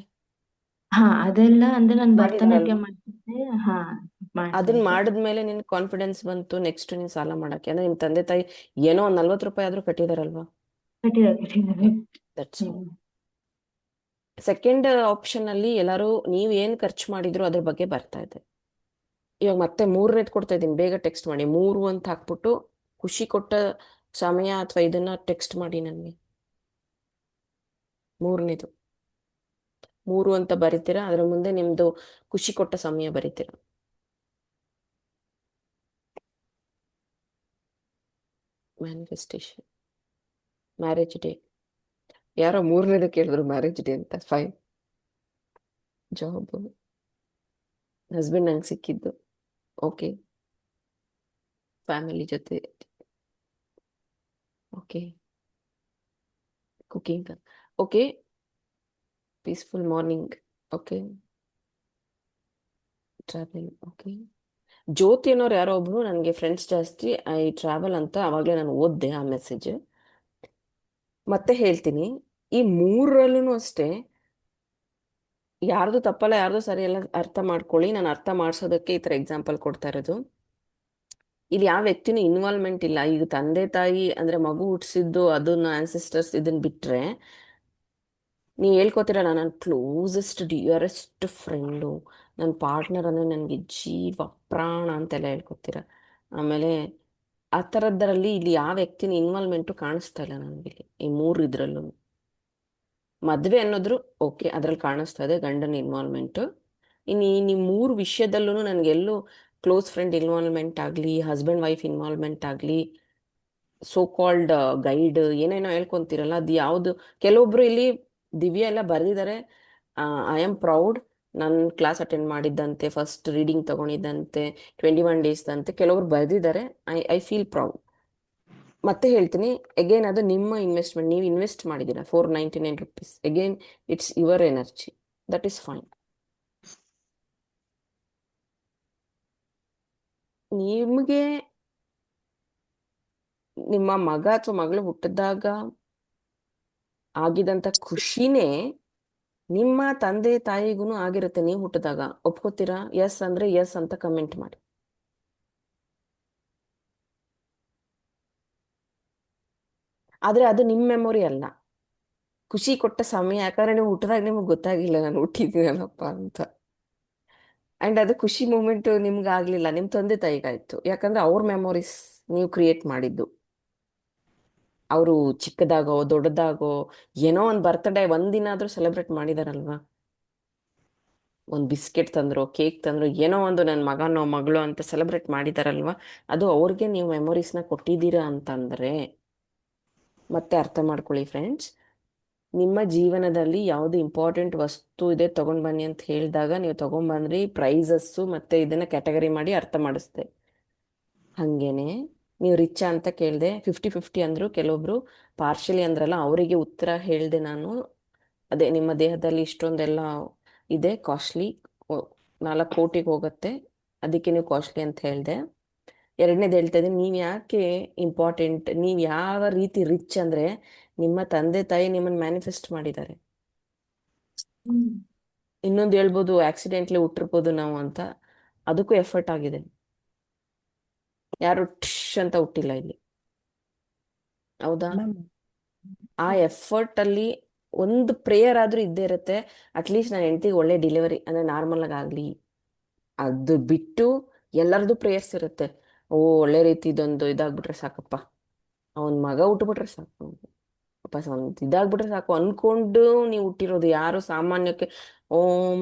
ಹಾ, ಅದೆಲ್ಲ ಅಂದ್ರೆ ನಾನು ಭರತನಾಟ್ಯ ಮಾಡಿದಾರಲ್ವಾ? ಮಾಡ್ತಿದ್ದೆ. ಹಾ, ಮಾಡ್ತಾ ಅದನ್ನ ಇದ್ದೆ. ಮಾಡಿದ್ಮೇಲೆ ನಿನ್ ಕಾನ್ಫಿಡೆನ್ಸ್ ಬಂತು ನೆಕ್ಸ್ಟ್ ನೀನ್ ಸಾಲ ಮಾಡಕ್ಕೆ. ಅಂದ್ರೆ ನಿಮ್ ತಂದೆ ತಾಯಿ ಏನೋ ಒಂದ್ 40 ರೂಪಾಯಿ ಆದ್ರೂ ಕಟ್ಟಿದಾರಲ್ವಾ? ಕಟ್ಟಿದ್ದಾರೆ. That's all. ಸೆಕೆಂಡ್ ಆಪ್ಷನ್ ಅಲ್ಲಿ ಎಲ್ಲರೂ ನೀವ್ ಏನ್ ಖರ್ಚು ಮಾಡಿದ್ರು ಅದ್ರ ಬಗ್ಗೆ ಬರ್ತಾ ಇದೆ. ಇವಾಗ ಮತ್ತೆ 3ನೇದು ಕೊಡ್ತಾ ಇದ್ದೀನಿ, ಬೇಗ ಟೆಕ್ಸ್ಟ್ ಮಾಡಿ. 3 ಅಂತ ಹಾಕ್ಬಿಟ್ಟು ಖುಷಿ ಕೊಟ್ಟ ಸಮಯ ಅಥವಾ ಇದನ್ನ ಟೆಕ್ಸ್ಟ್ ಮಾಡಿ ನನಗೆ. 3ನೇದು 3 ಅಂತ ಬರೀತೀರಾ, ಅದ್ರ ಮುಂದೆ ನಿಮ್ದು ಖುಷಿ ಕೊಟ್ಟ ಸಮಯ ಬರೀತೀರಾ. Manifestation, marriage day. ಯಾರೋ 3ನೇದು ಕೇಳಿದ್ರು ಮ್ಯಾರೇಜ್ ಡೇ ಅಂತ. ಫೈನ್. ಜಾಬ್, ಹಸ್ಬೆಂಡ್ ನಂಗೆ ಸಿಕ್ಕಿದ್ದು. ಓಕೆ. ಫ್ಯಾಮಿಲಿ ಜೊತೆ. Okay. Cooking. Okay. Peaceful morning. Okay. Travel. Okay. Jyothi ಅನ್ನೋರು ಯಾರೋ ಒಬ್ರು ನನಗೆ ಫ್ರೆಂಡ್ಸ್ ಜಾಸ್ತಿ, ಐ ಟ್ರಾವೆಲ್ ಅಂತ ಅವಾಗಲೇ ನಾನು ಓದ್ದೆ ಆ ಮೆಸೇಜ್. ಮತ್ತೆ ಹೇಳ್ತೀನಿ, ಈ 3ರಲ್ಲೂ ಅಷ್ಟೇ ಯಾರ್ದು ತಪ್ಪಲ್ಲ ಯಾರ್ದು ಸರಿ ಎಲ್ಲ ಅರ್ಥ ಮಾಡ್ಕೊಳ್ಳಿ. ನಾನು ಅರ್ಥ ಮಾಡಿಸೋದಕ್ಕೆ ಈ ಥರ ಎಕ್ಸಾಂಪಲ್ ಕೊಡ್ತಾ ಇರೋದು. ಇಲ್ಲಿ ಯಾವ ವ್ಯಕ್ತಿನೂ ಇನ್ವಾಲ್ವ್ಮೆಂಟ್ ಇಲ್ಲ. ಈಗ ತಂದೆ ತಾಯಿ ಅಂದ್ರೆ ಮಗು ಹುಟ್ಟಿಸಿದ್ದು ಅದನ್ನ ಆನ್ಸಿಸ್ಟರ್ಸ್ ಇದನ್ನ ಬಿಟ್ರೆ ನೀವು ಹೇಳ್ಕೊತಿರಲ್ಲ, ನನ್ನ ಕ್ಲೋಸೆಸ್ಟ್ ಡಿಯರೆಸ್ಟ್ ಫ್ರೆಂಡು, ನನ್ನ ಪಾರ್ಟ್ನರ್ ಅಂದರೆ ನನಗೆ ಜೀವ ಪ್ರಾಣ ಅಂತೆಲ್ಲ ಹೇಳ್ಕೊತೀರ. ಆಮೇಲೆ ಆ ಥರದ್ದರಲ್ಲಿ ಇಲ್ಲಿ ಯಾವ ವ್ಯಕ್ತಿನ ಇನ್ವಾಲ್ವ್ಮೆಂಟು ಕಾಣಿಸ್ತಾ ಇಲ್ಲ ನನಗೆ ಈ 3 ಇದ್ರಲ್ಲೂ. ಮದುವೆ ಅನ್ನೋದ್ರು ಓಕೆ, ಅದ್ರಲ್ಲಿ ಕಾಣಿಸ್ತಾ ಇದೆ ಗಂಡನ ಇನ್ವಾಲ್ವ್ಮೆಂಟು. ಇನ್ನು ನಿಮ್ಮ 3 ವಿಷಯದಲ್ಲೂ ನನಗೆಲ್ಲೂ ಕ್ಲೋಸ್ ಫ್ರೆಂಡ್ ಇನ್ವಾಲ್ವ್ಮೆಂಟ್ ಆಗಲಿ, ಹಸ್ಬೆಂಡ್ ವೈಫ್ ಇನ್ವಾಲ್ವ್ಮೆಂಟ್ ಆಗಲಿ, ಸೋ ಕಾಲ್ಡ್ ಗೈಡ್ ಏನೇನೋ ಹೇಳ್ಕೊಂತೀರಲ್ಲ, ಅದು ಯಾವುದು. ಕೆಲವೊಬ್ರು ಇಲ್ಲಿ ದಿವ್ಯಾ ಎಲ್ಲ ಬರೆದಿದ್ದಾರೆ, ಐ ಆಮ್ ಪ್ರೌಡ್, ನನ್ನ ಕ್ಲಾಸ್ ಅಟೆಂಡ್ ಮಾಡಿದ್ದಂತೆ, ಫಸ್ಟ್ ರೀಡಿಂಗ್ ತಗೊಂಡಿದ್ದಂತೆ, 21 ಡೇಸ್ದಂತೆ ಕೆಲವ್ರು ಬರೆದಿದ್ದಾರೆ. I feel proud. ಮತ್ತೆ ಹೇಳ್ತೀನಿ ಅಗೇನ್, ಅದು ನಿಮ್ಮ ಇನ್ವೆಸ್ಟ್ಮೆಂಟ್. ನೀವು ಇನ್ವೆಸ್ಟ್ ಮಾಡಿದ್ದೀರಾ 499 rupees. Again it's your energy, that is fine. ನಿಮಗೆ ನಿಮ್ಮ ಮಗ ಅಥವಾ ಮಗಳು ಹುಟ್ಟಿದಾಗ ಆಗಿದಂತ ಖುಷಿನೇ ನಿಮ್ಮ ತಂದೆ ತಾಯಿಗೂ ಆಗಿರುತ್ತೆ ನೀವು ಹುಟ್ಟಿದಾಗ. ಒಪ್ಕೋತೀರಾ? ಎಸ್ ಅಂದ್ರೆ ಎಸ್ ಅಂತ ಕಮೆಂಟ್ ಮಾಡಿ. ಆದ್ರೆ ಅದು ನಿಮ್ಮ ಮೆಮೊರಿ ಅಲ್ಲ, ಖುಷಿ ಕೊಟ್ಟ ಸಮಯ. ಯಾಕಂದ್ರೆ ನೀವು ಹುಟ್ಟಿದಾಗ ನಿಮ್ಗೆ ಗೊತ್ತಾಗಿಲ್ಲ ನಾನು ಹುಟ್ಟಿದ್ದೀನಪ್ಪ ಅಂತ. ಅಂಡ್ ಅದು ಖುಷಿ ಮೂಮೆಂಟ್ ನಿಮ್ಗೆ ಆಗ್ಲಿಲ್ಲ, ನಿಮ್ ತಂದೆ ತಾಯಿಗಾಯ್ತು. ಯಾಕಂದ್ರೆ ಅವ್ರ ಮೆಮೊರೀಸ್ ನೀವು ಕ್ರಿಯೇಟ್ ಮಾಡಿದ್ದು. ಅವರು ಚಿಕ್ಕದಾಗೋ ದೊಡ್ಡದಾಗೋ ಏನೋ ಒಂದು ಬರ್ತ್ಡೇ ಒಂದಿನ ಆದ್ರೂ ಸೆಲೆಬ್ರೇಟ್ ಮಾಡಿದಾರಲ್ವಾ. ಒಂದು ಬಿಸ್ಕೆಟ್ ತಂದ್ರು, ಕೇಕ್ ತಂದ್ರು, ಏನೋ ಒಂದು ನನ್ನ ಮಗನೋ ಮಗಳು ಅಂತ ಸೆಲೆಬ್ರೇಟ್ ಮಾಡಿದಾರಲ್ವಾ. ಅದು ಅವ್ರಿಗೆ ನೀವು ಮೆಮೊರೀಸ್ನ ಕೊಟ್ಟಿದ್ದೀರಾ ಅಂತಂದ್ರೆ ಮತ್ತೆ ಅರ್ಥ ಮಾಡ್ಕೊಳ್ಳಿ ಫ್ರೆಂಡ್ಸ್. ನಿಮ್ಮ ಜೀವನದಲ್ಲಿ ಯಾವುದು ಇಂಪಾರ್ಟೆಂಟ್ ವಸ್ತು ಇದೆ ತಗೊಂಡ್ ಬನ್ನಿ ಅಂತ ಹೇಳಿದಾಗ ನೀವು ತಗೊಂಡ್ಬಂದ್ರಿ, ಪ್ರೈಸಸ್ಸು ಮತ್ತೆ ಇದನ್ನ ಕ್ಯಾಟಗರಿ ಮಾಡಿ ಅರ್ಥ ಮಾಡಿಸ್ದೆ. ಹಂಗೇನೆ ನೀವು ರಿಚ್ ಅಂತ ಕೇಳಿದೆ, 50-50 ಅಂದ್ರು, ಕೆಲವೊಬ್ರು ಪಾರ್ಷಲಿ ಅಂದ್ರಲ್ಲ, ಅವರಿಗೆ ಉತ್ತರ ಹೇಳಿದೆ ನಾನು. ಅದೇ ನಿಮ್ಮ ದೇಹದಲ್ಲಿ ಇಷ್ಟೊಂದೆಲ್ಲ ಇದೆ, ಕಾಸ್ಟ್ಲಿ, 4 ಕೋಟಿಗೆ ಹೋಗುತ್ತೆ, ಅದಕ್ಕೆ ನೀವು ಕಾಸ್ಟ್ಲಿ ಅಂತ ಹೇಳಿದೆ. 2ನೇದು ಹೇಳ್ತಾ ಇದ್ದೀನಿ, ನೀವು ಯಾಕೆ ಇಂಪಾರ್ಟೆಂಟ್, ನೀವು ಯಾವ ರೀತಿ ರಿಚ್ ಅಂದ್ರೆ ನಿಮ್ಮ ತಂದೆ ತಾಯಿ ನಿಮ್ಮನ್ನು ಮ್ಯಾನಿಫೆಸ್ಟ್ ಮಾಡಿದ್ದಾರೆ. ಇನ್ನೊಂದು ಹೇಳ್ಬೋದು ಆಕ್ಸಿಡೆಂಟ್ಲಿ ಹುಟ್ಟಿರ್ಬೋದು ನಾವು ಅಂತ, ಅದಕ್ಕೂ ಎಫರ್ಟ್ ಆಗಿದೆ. ಯಾರು ಠಶ್ ಅಂತ ಹುಟ್ಟಿಲ್ಲ ಇಲ್ಲಿ, ಹೌದಾ? ಮ್ಯಾಮ್ ಆ ಎಫರ್ಟ್ ಅಲ್ಲಿ ಒಂದು ಪ್ರೇಯರ್ ಆದ್ರೂ ಇದ್ದೇ ಇರುತ್ತೆ. ಅಟ್ಲೀಸ್ಟ್ ನನ್ನ ಹೆಂಡತಿಗೆ ಒಳ್ಳೆ ಡೆಲಿವರಿ ಅಂದ್ರೆ ನಾರ್ಮಲ್ ಆಗಿ. ಅದು ಬಿಟ್ಟು ಎಲ್ಲರದು ಪ್ರೇಯರ್ಸ್ ಇರುತ್ತೆ. ಓ ಒಳ್ಳೆ ರೀತಿ ಇದೊಂದು ಇದಾಗ್ಬಿಟ್ರೆ ಸಾಕಪ್ಪ, ಅವನ್ ಮಗ ಹುಟ್ಟುಬಿಟ್ರೆ ಸಾಕು, ವಾಪಸ್ ಒಂದು ಇದಾಗ್ಬಿಟ್ರೆ ಸಾಕು ಅನ್ಕೊಂಡು ನೀವು ಹುಟ್ಟಿರೋದು. ಯಾರು ಸಾಮಾನ್ಯಕ್ಕೆ ಓಂ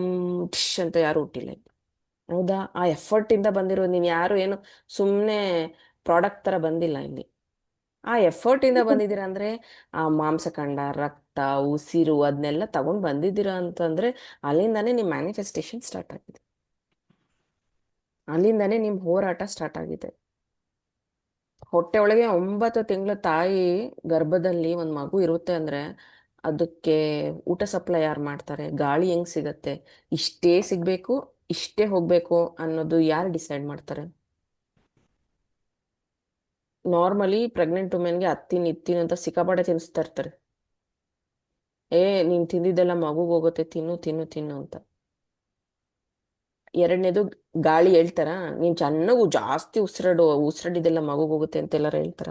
ಠಶ್ ಅಂತ ಯಾರು ಹುಟ್ಟಿಲ್ಲ ಇಲ್ಲಿ, ಹೌದಾ? ಆ ಎಫರ್ಟ್ ಇಂದ ಬಂದಿರೋದು. ನೀವು ಯಾರು ಏನು ಸುಮ್ಮನೆ ಪ್ರಾಡಕ್ಟ್ ತರ ಬಂದಿಲ್ಲ ಇಲ್ಲಿ. ಆ ಎಫರ್ಟ್ ಇಂದ ಬಂದಿದ್ದೀರಾ ಅಂದ್ರೆ ಆ ಮಾಂಸಖಂಡ, ರಕ್ತ, ಉಸಿರು ಅದನ್ನೆಲ್ಲ ತಗೊಂಡ್ ಬಂದಿದ್ದೀರಾ ಅಂತಂದ್ರೆ ಅಲ್ಲಿಂದಾನೇ ನಿಮ್ ಮ್ಯಾನಿಫೆಸ್ಟೇಷನ್ ಸ್ಟಾರ್ಟ್ ಆಗಿದೆ, ಅಲ್ಲಿಂದಾನೇ ನಿಮ್ ಹೋರಾಟ ಸ್ಟಾರ್ಟ್ ಆಗಿದೆ. ಹೊಟ್ಟೆ ಒಳಗೆ 9 ತಿಂಗಳ ತಾಯಿ ಗರ್ಭದಲ್ಲಿ ಒಂದ್ ಮಗು ಇರುತ್ತೆ ಅಂದ್ರೆ ಅದಕ್ಕೆ ಊಟ ಸಪ್ಲೈ ಯಾರು ಮಾಡ್ತಾರೆ, ಗಾಳಿ ಹೆಂಗ್ ಸಿಗತ್ತೆ, ಇಷ್ಟೇ ಸಿಗ್ಬೇಕು, ಇಷ್ಟೇ ಹೋಗ್ಬೇಕು ಅನ್ನೋದು ಯಾರು ಡಿಸೈಡ್ ಮಾಡ್ತಾರೆ? ನಾರ್ಮಲಿ ಪ್ರೆಗ್ನೆಂಟ್ ವುಮೆನ್ಗೆ ಅತ್ತಿನ ಇತ್ತಿನ ಅಂತ ಸಿಕ್ಕಾಪಟ್ಟೆ ತಿನ್ನಿಸ್ತಾ ಇರ್ತಾರೆ. ನೀನ್ ತಿಂದಿದ್ದೆಲ್ಲ ಮಗುಗ್ ಹೋಗುತ್ತೆ, ತಿನ್ನು ತಿನ್ನು ತಿನ್ನು ಅಂತ. ಎರಡನೇದು ಗಾಳಿ ಹೇಳ್ತಾರ, ನೀನ್ ಚೆನ್ನಾಗೂ ಜಾಸ್ತಿ ಉಸಿರಾಡಿದೆಲ್ಲ ಮಗುಗ್ ಹೋಗುತ್ತೆ ಅಂತ ಎಲ್ಲಾರು ಹೇಳ್ತಾರ?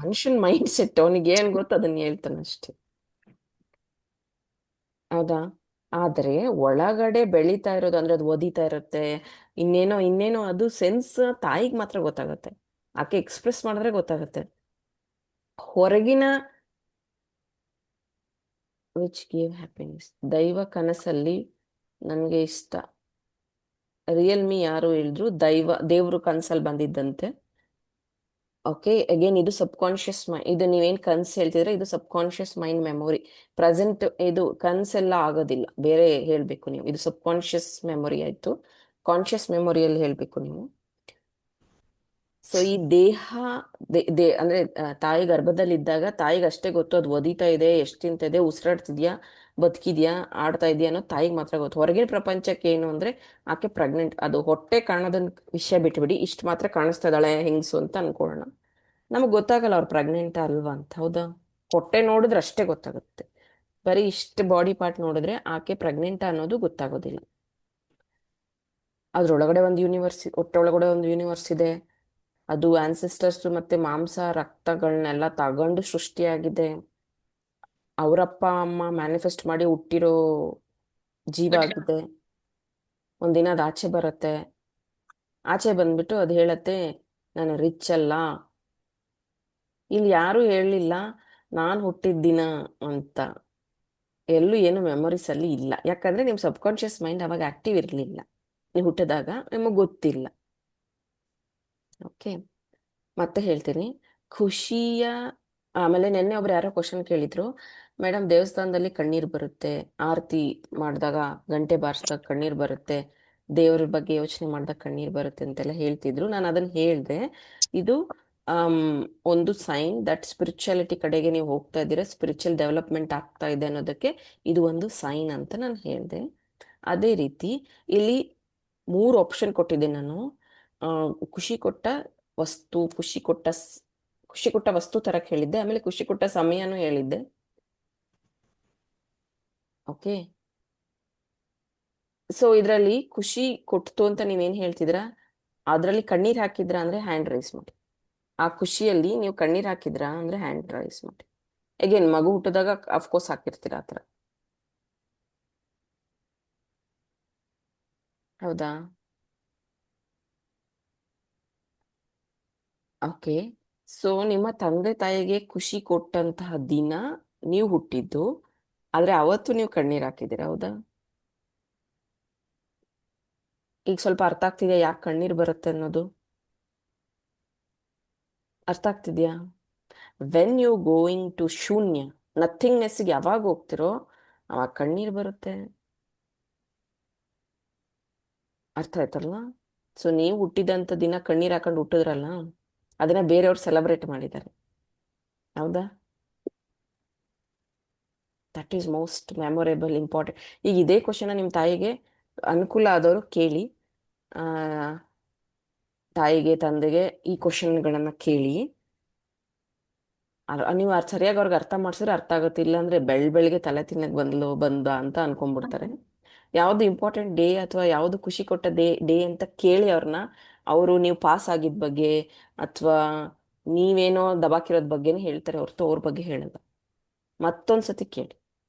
ಮನುಷ್ಯನ್ ಮೈಂಡ್ ಸೆಟ್, ಅವನಿಗೆ ಏನ್ ಗೊತ್ತು ಅದನ್ನ ಹೇಳ್ತಾನೆ ಅಷ್ಟೇ. ಹೌದಾ? ಆದ್ರೆ ಒಳಗಡೆ ಬೆಳೀತಾ ಇರೋದು ಅಂದ್ರೆ ಅದು ಒದಿತಾ ಇರುತ್ತೆ, ಇನ್ನೇನೋ ಅದು ಸೆನ್ಸ್ ತಾಯಿಗೆ ಮಾತ್ರ ಗೊತ್ತಾಗತ್ತೆ. ಆಕೆ ಎಕ್ಸ್ಪ್ರೆಸ್ ಮಾಡಿದ್ರೆ ಗೊತ್ತಾಗತ್ತೆ. ಹೊರಗಿನ ವಿಚ್ ಗಿವ್ ಹ್ಯಾಪಿನೆಸ್, ದೈವ ಕನಸಲ್ಲಿ ನನಗೆ ಇಷ್ಟ. ರಿಯಲ್ಮಿ ಯಾರು ಹೇಳಿದ್ರು, ದೇವ್ರು ಕನ್ಸಲ್ಲಿ ಬಂದಿದ್ದಂತೆ. ಓಕೆ, ಅಗೇನ್ ಇದು ಸಬ್ ಕಾನ್ಶಿಯಸ್ ಮೈಂಡ್. ಇದು ನೀವೇನ್ ಕನ್ಸ್ ಹೇಳ್ತಿದ್ರೆ ಇದು ಸಬ್ ಕಾನ್ಶಿಯಸ್ ಮೈಂಡ್ ಮೆಮೊರಿ. ಪ್ರೆಸೆಂಟ್ ಇದು ಕನ್ಸೆಲ್ಲ ಆಗೋದಿಲ್ಲ, ಬೇರೆ ಹೇಳ್ಬೇಕು ನೀವು. ಇದು ಸಬ್ ಕಾನ್ಶಿಯಸ್ ಮೆಮೊರಿ ಆಯ್ತು. ಕಾನ್ಶಿಯಸ್ ಮೆಮೊರಿಯಲ್ಲಿ ಹೇಳ್ಬೇಕು ನೀವು. ಸೊ ಈ ದೇಹ ಅಂದ್ರೆ ತಾಯಿ ಗರ್ಭದಲ್ಲಿ ಇದ್ದಾಗ ತಾಯಿಗೆ ಅಷ್ಟೇ ಗೊತ್ತು, ಅದು ಒದಿತಾ ಇದೆ, ಎಷ್ಟು ತಿಂತ ಇದೆ, ಉಸಿರಾಡ್ತಿದ್ಯಾ, ಬದುಕಿದ್ಯಾ, ಆಡ್ತಾ ಇದೆಯಾ ಅನ್ನೋದು ತಾಯಿಗೆ ಮಾತ್ರ ಗೊತ್ತು. ಹೊರಗಿನ ಪ್ರಪಂಚಕ್ಕೆ ಏನು ಅಂದ್ರೆ ಆಕೆ ಪ್ರೆಗ್ನೆಂಟ್, ಅದು ಹೊಟ್ಟೆ ಕಾಣೋದನ್ನ ವಿಷಯ ಬಿಟ್ಬಿಡಿ, ಇಷ್ಟು ಮಾತ್ರ ಕಾಣಿಸ್ತಾ ಇದ್ದಾಳೆ ಹೆಂಗಸು ಅಂತ ಅನ್ಕೊಳ್ಳೋಣ. ನಮಗ್ ಗೊತ್ತಾಗಲ್ಲ ಅವ್ರು ಪ್ರೆಗ್ನೆಂಟ್ ಅಲ್ವಾ ಅಂತ. ಹೌದಾ? ಹೊಟ್ಟೆ ನೋಡಿದ್ರೆ ಅಷ್ಟೇ ಗೊತ್ತಾಗುತ್ತೆ. ಬರೀ ಇಷ್ಟು ಬಾಡಿ ಪಾರ್ಟ್ ನೋಡಿದ್ರೆ ಆಕೆ ಪ್ರೆಗ್ನೆಂಟ್ ಅನ್ನೋದು ಗೊತ್ತಾಗೋದಿಲ್ಲ. ಅದ್ರೊಳಗಡೆ ಒಂದು ಯೂನಿವರ್ಸ್, ಹೊಟ್ಟೆ ಒಳಗಡೆ ಒಂದು ಯೂನಿವರ್ಸ್ ಇದೆ. ಅದು ಆನ್ಸೆಸ್ಟರ್ಸ್ ಮತ್ತೆ ಮಾಂಸ ರಕ್ತಗಳನ್ನೆಲ್ಲ ತಗೊಂಡು ಸೃಷ್ಟಿಯಾಗಿದೆ. ಅವರಪ್ಪ ಅಮ್ಮ ಮ್ಯಾನಿಫೆಸ್ಟ್ ಮಾಡಿ ಹುಟ್ಟಿರೋ ಜೀವ ಆಗಿದೆ. ಒಂದಿನ ಅದು ಆಚೆ ಬರುತ್ತೆ. ಆಚೆ ಬಂದ್ಬಿಟ್ಟು ಅದು ಹೇಳತ್ತೆ, ನಾನು ರಿಚ್ ಅಲ್ಲ. ಇಲ್ಲಿ ಯಾರು ಹೇಳಲಿಲ್ಲ ನಾನು ಹುಟ್ಟಿದ ದಿನ ಅಂತ. ಎಲ್ಲೂ ಏನು ಮೆಮೊರೀಸ್ ಅಲ್ಲಿ ಇಲ್ಲ, ಯಾಕಂದ್ರೆ ನಿಮ್ ಸಬ್ ಕಾನ್ಶಿಯಸ್ ಮೈಂಡ್ ಅವಾಗ ಆಕ್ಟಿವ್ ಇರಲಿಲ್ಲ. ನೀವು ಹುಟ್ಟಿದಾಗ ನಿಮಗೆ ಗೊತ್ತಿಲ್ಲ. ಓಕೆ, ಮತ್ತೆ ಹೇಳ್ತೀನಿ. ಖುಷಿಯ ಆಮೇಲೆ ನೆನ್ನೆ ಒಬ್ರು ಯಾರೋ ಕ್ವಶನ್ ಕೇಳಿದ್ರು, ಮೇಡಮ್ ದೇವಸ್ಥಾನದಲ್ಲಿ ಕಣ್ಣೀರು ಬರುತ್ತೆ, ಆರತಿ ಮಾಡಿದಾಗ ಗಂಟೆ ಬಾರಿಸಿದಾಗ ಕಣ್ಣೀರು ಬರುತ್ತೆ, ದೇವರ ಬಗ್ಗೆ ಯೋಚನೆ ಮಾಡಿದಾಗ ಕಣ್ಣೀರು ಬರುತ್ತೆ ಅಂತೆಲ್ಲ ಹೇಳ್ತಿದ್ರು. ನಾನು ಅದನ್ನ ಹೇಳ್ದೆ, ಇದು ಒಂದು ಸೈನ್ ದಟ್ ಸ್ಪಿರಿಚುಯಾಲಿಟಿ ಕಡೆಗೆ ನೀವು ಹೋಗ್ತಾ ಇದ್ದೀರಾ, ಸ್ಪಿರಿಚುವಲ್ ಡೆವಲಪ್ಮೆಂಟ್ ಆಗ್ತಾ ಇದೆ ಅನ್ನೋದಕ್ಕೆ ಇದು ಒಂದು ಸೈನ್ ಅಂತ ನಾನು ಹೇಳಿದೆ. ಅದೇ ರೀತಿ ಇಲ್ಲಿ 3 ಆಪ್ಷನ್ ಕೊಟ್ಟಿದ್ದೆ ನಾನು. ಖುಷಿ ಕೊಟ್ಟ ವಸ್ತು, ಖುಷಿ ಕೊಟ್ಟ ವಸ್ತು ತರಕ್ ಹೇಳಿದ್ದೆ, ಆಮೇಲೆ ಖುಷಿ ಕೊಟ್ಟ ಸಮಯನೂ ಹೇಳಿದ್ದೆ. ಓಕೆ, ಸೊ ಇದರಲ್ಲಿ ಖುಷಿ ಕೊಡ್ತು ಅಂತ ನೀವೇನ್ ಹೇಳ್ತಿದ್ರ, ಅದ್ರಲ್ಲಿ ಕಣ್ಣೀರ್ ಹಾಕಿದ್ರ ಅಂದ್ರೆ ಹ್ಯಾಂಡ್ ರೈಸ್ ಮಾಡಿ. ಆ ಖುಷಿಯಲ್ಲಿ ನೀವು ಕಣ್ಣೀರ್ ಹಾಕಿದ್ರ ಅಂದ್ರೆ ಹ್ಯಾಂಡ್ ರೈಸ್ ಮಾಡಿ. ಅಗೇನ್ ಮಗು ಹುಟ್ಟಿದಾಗ ಅಫ್ಕೋರ್ಸ್ ಹಾಕಿರ್ತೀರ ಆತರ. ಹೌದಾ? ಓಕೆ, ಸೊ ನಿಮ್ಮ ತಂದೆ ತಾಯಿಗೆ ಖುಷಿ ಕೊಟ್ಟಂತಹ ದಿನ ನೀವು ಹುಟ್ಟಿದ್ದು, ಆದ್ರೆ ಅವತ್ತು ನೀವು ಕಣ್ಣೀರ್ ಹಾಕಿದ್ದೀರ. ಹೌದಾ? ಈಗ ಸ್ವಲ್ಪ ಅರ್ಥ ಆಗ್ತಿದ್ಯಾ ಯಾಕೆ ಕಣ್ಣೀರ್ ಬರುತ್ತೆ ಅನ್ನೋದು? ಅರ್ಥ ಆಗ್ತಿದ್ಯಾ? ವೆನ್ ಯು ಗೋಯಿಂಗ್ ಟು ಶೂನ್ಯ, ನಥಿಂಗ್ನೆಸ್ಗೆ ಯಾವಾಗ ಹೋಗ್ತಿರೋ ಅವಾಗ ಕಣ್ಣೀರ್ ಬರುತ್ತೆ. ಅರ್ಥ ಆಯ್ತಲ್ಲ? ಸೊ ನೀವು ಹುಟ್ಟಿದಂತ ದಿನ ಕಣ್ಣೀರ್ ಹಾಕೊಂಡು ಹುಟ್ಟಿದ್ರಲ್ಲ, ಅದನ್ನ ಬೇರೆಯವ್ರು ಸೆಲೆಬ್ರೇಟ್ ಮಾಡಿದ್ದಾರೆ. ಹೌದಾ? That is most memorable, important. ಈಗ ಇದೇ ಕ್ವಶನ್ ನಿಮ್ಮ ತಾಯಿಗೆ ಅನುಕೂಲ ಆದವರು ಕೇಳಿ, ತಾಯಿಗೆ ತಂದೆಗೆ ಈ ಕ್ವಶನ್ಗಳನ್ನ ಕೇಳಿ. ನೀವು ಸರಿಯಾಗಿ ಅವ್ರಿಗೆ ಅರ್ಥ ಮಾಡಿಸಿದ್ರೆ ಅರ್ಥ ಆಗುತ್ತೆ. ಇಲ್ಲಾಂದ್ರೆ ಬೆಳಿಗ್ಗೆ ತಲೆ ತಿನ್ನಕ್ ಬಂದ ಅಂತ ಅನ್ಕೊಂಡ್ಬಿಡ್ತಾರೆ. ಯಾವ್ದು ಇಂಪಾರ್ಟೆಂಟ್ ಡೇ ಅಥವಾ ಯಾವ್ದು ಖುಷಿ ಕೊಟ್ಟ ಡೇ ಅಂತ ಕೇಳಿ ಅವ್ರನ್ನ. ಅವರು ನೀವು ಪಾಸ್ ಆಗಿದ್ ಬಗ್ಗೆ ಅಥವಾ ನೀವೇನೋ ದಬಾಕಿರೋದ್ ಬಗ್ಗೆನೇ ಹೇಳ್ತಾರೆ ಹೊರತು ಅವ್ರ ಬಗ್ಗೆ ಹೇಳಲ್ಲ. ಮತ್ತೊಂದ್ಸತಿ ಕೇಳಿ,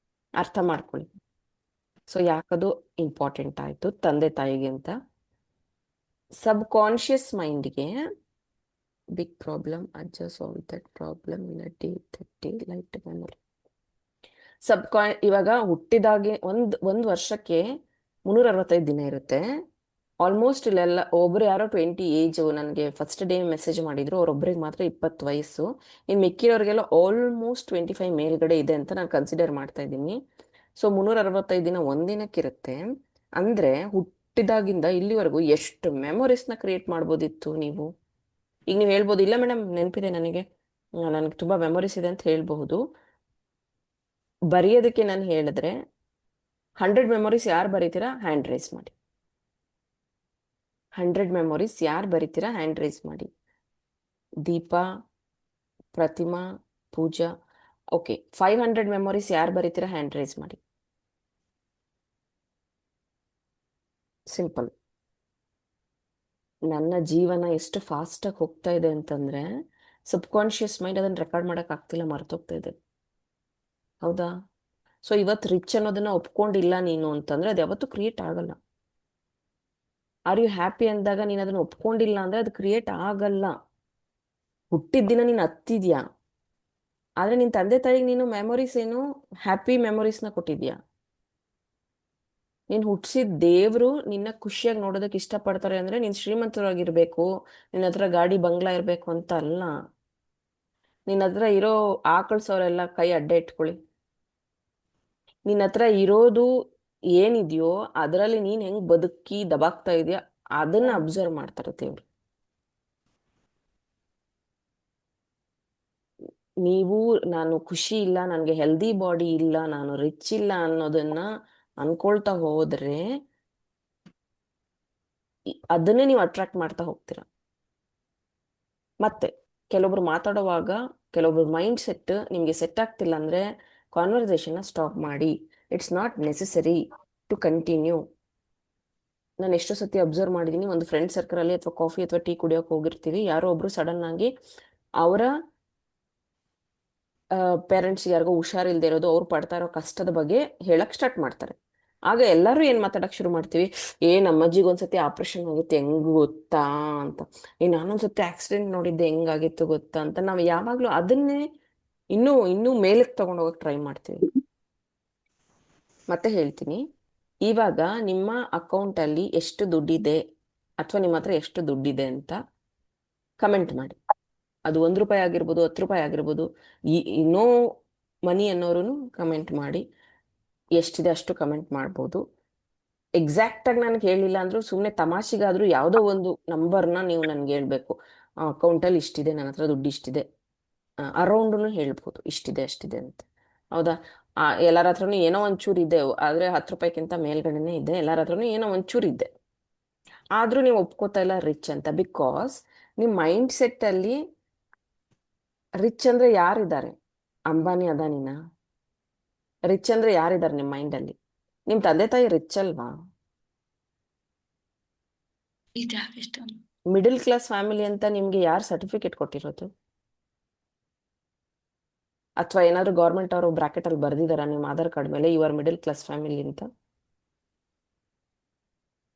ಅರ್ಥ ಮಾಡ್ಕೊಳ್ಳಿ. ಸೊ ಯಾಕದು ಇಂಪಾರ್ಟೆಂಟ್ ಆಯ್ತು ತಂದೆ ತಾಯಿಗೆ ಅಂತ. ಸಬ್ ಕಾನ್ಶಿಯಸ್ ಮೈಂಡ್ಗೆ ಬಿಗ್ ಪ್ರಾಬ್ಲಮ್, ಅಜ್ಜ solve that problem in a day 30 light memory. ಇವಾಗ ಹುಟ್ಟಿದಾಗೆ ಒಂದ್ ವರ್ಷಕ್ಕೆ 365 ದಿನ ಇರುತ್ತೆ. ಆಲ್ಮೋಸ್ಟ್ ಇಲ್ಲೆಲ್ಲ ಒಬ್ರು ಯಾರೋ 20 ಏಜ್ ನನಗೆ ಫಸ್ಟ್ ಡೇ ಮೆಸೇಜ್ ಮಾಡಿದ್ರು, ಅವ್ರೊಬ್ರಿಗೆ ಮಾತ್ರ 20 ವಯಸ್ಸು. ಇನ್ನು ಮಿಕ್ಕಿರೋರಿಗೆಲ್ಲ ಆಲ್ಮೋಸ್ಟ್ 25 ಮೇಲ್ಗಡೆ ಇದೆ ಅಂತ ನಾನು ಕನ್ಸಿಡರ್ ಮಾಡ್ತಾ ಇದ್ದೀನಿ. ಸೊ 365 ದಿನ ಒಂದಿನಕ್ಕಿರುತ್ತೆ ಅಂದ್ರೆ ಹುಟ್ಟಿದಾಗಿಂದ ಇಲ್ಲಿವರೆಗೂ ಎಷ್ಟು ಮೆಮೊರೀಸ್ನ ಕ್ರಿಯೇಟ್ ಮಾಡ್ಬೋದಿತ್ತು ನೀವು. ಈಗ ನೀವು ಹೇಳ್ಬೋದು, ಇಲ್ಲ ಮೇಡಮ್ ನೆನಪಿದೆ ನನಗೆ ತುಂಬಾ ಮೆಮೊರೀಸ್ ಇದೆ ಅಂತ ಹೇಳ್ಬಹುದು. ಬರೆಯೋದಕ್ಕೆ ನಾನು ಹೇಳಿದ್ರೆ 100 ಮೆಮೊರೀಸ್ ಯಾರು ಬರೀತೀರಾ ಹ್ಯಾಂಡ್ ರೈಸ್ ಮಾಡಿ. 100 ಮೆಮೊರೀಸ್ ಯಾರು ಬರೀತೀರಾ ಹ್ಯಾಂಡ್ ರೈಸ್ ಮಾಡಿ. ದೀಪಾ, ಪ್ರತಿಮಾ, ಪೂಜಾ. ಓಕೆ, 500 ಮೆಮೊರೀಸ್ ಯಾರು ಬರೀತೀರಾ ಹ್ಯಾಂಡ್ ರೈಸ್ ಮಾಡಿ. ಸಿಂಪಲ್. ನನ್ನ ಜೀವನ ಎಷ್ಟು ಫಾಸ್ಟಾಗಿ ಹೋಗ್ತಾ ಇದೆ ಅಂತಂದ್ರೆ ಸಬ್ಕಾನ್ಷಿಯಸ್ ಮೈಂಡ್ ಅದನ್ನ ರೆಕಾರ್ಡ್ ಮಾಡಕ್ ಆಗ್ತಿಲ್ಲ, ಮರ್ತೋಗ್ತಾ ಇದೆ. ಹೌದಾ? ಸೊ ಇವತ್ತು ರಿಚ್ ಅನ್ನೋದನ್ನ ಒಪ್ಕೊಂಡಿಲ್ಲ ನೀನು ಅಂತಂದ್ರೆ ಅದು ಯಾವತ್ತೂ ಕ್ರಿಯೇಟ್ ಆಗಲ್ಲ. ಆರ್ ಯು ಹ್ಯಾಪಿ ಅಂದಾಗ ನೀನು ಅದನ್ನ ಒಪ್ಕೊಂಡಿಲ್ಲ ಅಂದ್ರೆ ಅದು ಕ್ರಿಯೇಟ್ ಆಗಲ್ಲ. ಹುಟ್ಟಿದ ದಿನ ನೀನು ಹತ್ತಿದ್ಯಾ, ಆದ್ರೆ ನಿನ್ ತಂದೆ ತಾಯಿಗೆ ನೀನು ಮೆಮೊರೀಸ್ ಏನು ಹ್ಯಾಪಿ ಮೆಮೊರೀಸ್ನ ಕೊಟ್ಟಿದ್ಯಾ? ನೀನ್ ಹುಟ್ಟಿಸಿದ ದೇವ್ರು ನಿನ್ನ ಖುಷಿಯಾಗಿ ನೋಡೋದಕ್ಕೆ ಇಷ್ಟಪಡ್ತಾರೆ ಅಂದ್ರೆ ನೀನ್ ಶ್ರೀಮಂತರಾಗಿರ್ಬೇಕು, ನಿನ್ನ ಹತ್ರ ಗಾಡಿ ಬಂಗ್ಲಾ ಇರ್ಬೇಕು ಅಂತ ಅಲ್ಲ. ನಿನ್ನ ಹತ್ರ ಇರೋ ಆಕಳ್ಸೋರೆಲ್ಲ ಕೈ ಅಡ್ಡ ಇಟ್ಕೊಳ್ಳಿ. ನಿನ್ನ ಹತ್ರ ಇರೋದು ಏನಿದೆಯೋ ಅದರಲ್ಲಿ ನೀನ್ ಹೆಂಗ್ ಬದುಕಿ ದಬಾಕ್ತಾ ಇದೆಯಾ ಅದನ್ನ ಅಬ್ಸರ್ವ್ ಮಾಡ್ತಾರೆ ದೇವ್ರು. ನೀವು ನಾನು ಖುಷಿ ಇಲ್ಲ, ನನಗೆ ಹೆಲ್ದಿ ಬಾಡಿ ಇಲ್ಲ, ನಾನು ರಿಚ್ ಇಲ್ಲ ಅನ್ನೋದನ್ನ ಅನ್ಕೊಳ್ತಾ ಹೋದ್ರೆ ಅದನ್ನೇ ನೀವು ಅಟ್ರಾಕ್ಟ್ ಮಾಡ್ತಾ ಹೋಗ್ತೀರಾ. ಮತ್ತೆ ಕೆಲವೊಬ್ರು ಮಾತಾಡುವಾಗ ಕೆಲವೊಬ್ರು ಮೈಂಡ್ ಸೆಟ್ ನಿಮ್ಗೆ ಸೆಟ್ ಆಗ್ತಿಲ್ಲ ಅಂದ್ರೆ ಕಾನ್ವರ್ಸೇಷನ್ ಸ್ಟಾಪ್ ಮಾಡಿ. It's not necessary to continue. ನಾನು ಎಷ್ಟೋ ಸತಿ ಅಬ್ಸರ್ವ್ ಮಾಡಿದೀನಿ, ಒಂದು ಫ್ರೆಂಡ್ ಸರ್ಕಲ್ ಅಲ್ಲಿ ಅಥವಾ ಕಾಫಿ ಅಥವಾ ಟೀ ಕುಡಿಯೋಕೆ ಹೋಗಿರ್ತೀವಿ, ಯಾರೋ ಒಬ್ರು ಸಡನ್ ಆಗಿ ಅವರ ಪೇರೆಂಟ್ಸ್ ಯಾರಿಗೋ ಹುಷಾರಿಲ್ದೇ ಇರೋದು, ಅವ್ರು ಪಡ್ತಾ ಇರೋ ಕಷ್ಟದ ಬಗ್ಗೆ ಹೇಳಕ್ ಸ್ಟಾರ್ಟ್ ಮಾಡ್ತಾರೆ. ಆಗ ಎಲ್ಲರೂ ಏನ್ ಮಾತಾಡಕ್ ಶುರು ಮಾಡ್ತೀವಿ, ನಮ್ಮಜ್ಜಿಗೆ ಒಂದ್ಸತಿ ಆಪರೇಷನ್ ಆಗಿತ್ತು ಹೆಂಗ್ ಗೊತ್ತಾ ಅಂತ, ನಾನೊಂದ್ಸತಿ ಆಕ್ಸಿಡೆಂಟ್ ನೋಡಿದ್ದೆ ಹೆಂಗಾಗಿತ್ತು ಗೊತ್ತಾ ಅಂತ ನಾವು ಯಾವಾಗ್ಲೂ ಅದನ್ನೇ ಇನ್ನೂ ಇನ್ನೂ ಮೇಲಕ್ಕೆ ತಗೊಂಡು ಹೋಗಕ್ ಟ್ರೈ ಮಾಡ್ತೀವಿ. ಮತ್ತೆ ಹೇಳ್ತೀನಿ, ಇವಾಗ ನಿಮ್ಮ ಅಕೌಂಟ್ ಅಲ್ಲಿ ಎಷ್ಟು ದುಡ್ಡಿದೆ ಅಥವಾ ನಿಮ್ಮ ಹತ್ರ ಎಷ್ಟು ದುಡ್ಡಿದೆ ಅಂತ ಕಮೆಂಟ್ ಮಾಡಿ. ಅದು 1 ರೂಪಾಯಿ ಆಗಿರ್ಬೋದು, 10 ರೂಪಾಯಿ ಆಗಿರ್ಬೋದು. ನೋ ಮನಿ ಅನ್ನೋರು ಕಮೆಂಟ್ ಮಾಡಿ. ಎಷ್ಟಿದೆ ಅಷ್ಟು ಕಮೆಂಟ್ ಮಾಡ್ಬೋದು. ಎಕ್ಸಾಕ್ಟ್ ಆಗಿ ನನಗೆ ಹೇಳಿಲ್ಲ ಅಂದ್ರೂ ಸುಮ್ಮನೆ ತಮಾಷೆಗಾದ್ರೂ ಯಾವುದೋ ಒಂದು ನಂಬರ್ನ ನೀವು ನನ್ಗೆ ಹೇಳ್ಬೇಕು. ಅಕೌಂಟಲ್ಲಿ ಇಷ್ಟಿದೆ, ನನ್ನ ಹತ್ರ ದುಡ್ಡು ಇಷ್ಟಿದೆ, ಅರೌಂಡ್ನು ಹೇಳ್ಬೋದು ಇಷ್ಟಿದೆ ಅಷ್ಟಿದೆ ಅಂತ. ಹೌದಾ? ಎಲ್ಲರ ಹತ್ರನೂ ಏನೋ ಒಂಚೂರು ಇದೆ, ಆದ್ರೆ 10 ರೂಪಾಯಿಗಿಂತ ಮೇಲ್ಗಡೆನೆ ಇದೆ. ಎಲ್ಲರ ಹತ್ರನೂ ಏನೋ ಒಂಚೂರು ಇದೆ, ಆದ್ರೂ ನೀವು ಒಪ್ಕೋತಾ ಇಲ್ಲ ರಿಚ್ ಅಂತ. ಬಿಕಾಸ್ ನಿಮ್ಮ ಮೈಂಡ್ ಸೆಟ್ ಅಲ್ಲಿ ರಿಚ್ ಅಂದ್ರೆ ಯಾರಿದ್ದಾರೆ? ಅಂಬಾನಿ ಅದಾನಿನ? ರಿಚ್ ಅಂದ್ರೆ ಯಾರಿದ್ದಾರೆ ನಿಮ್ಮ ಮೈಂಡ್ ಅಲ್ಲಿ? ನಿಮ್ ತಂದೆ ತಾಯಿ ರಿಚ್ ಅಲ್ವಾ? ಮಿಡಲ್ ಕ್ಲಾಸ್ ಫ್ಯಾಮಿಲಿ ಅಂತ ನಿಮ್ಗೆ ಯಾರು ಸರ್ಟಿಫಿಕೇಟ್ ಕೊಟ್ಟಿರೋದು? ಅಥವಾ ಏನಾದ್ರು ಗೌರ್ಮೆಂಟ್ ಅವರು ಬ್ರಾಕೆಟ್ ಅಲ್ಲಿ ಬರ್ದಿದಾರ ನಿಮ್ಮ ಆಧಾರ್ ಕಾರ್ಡ್ ಮೇಲೆ you are middle class family ಅಂತ?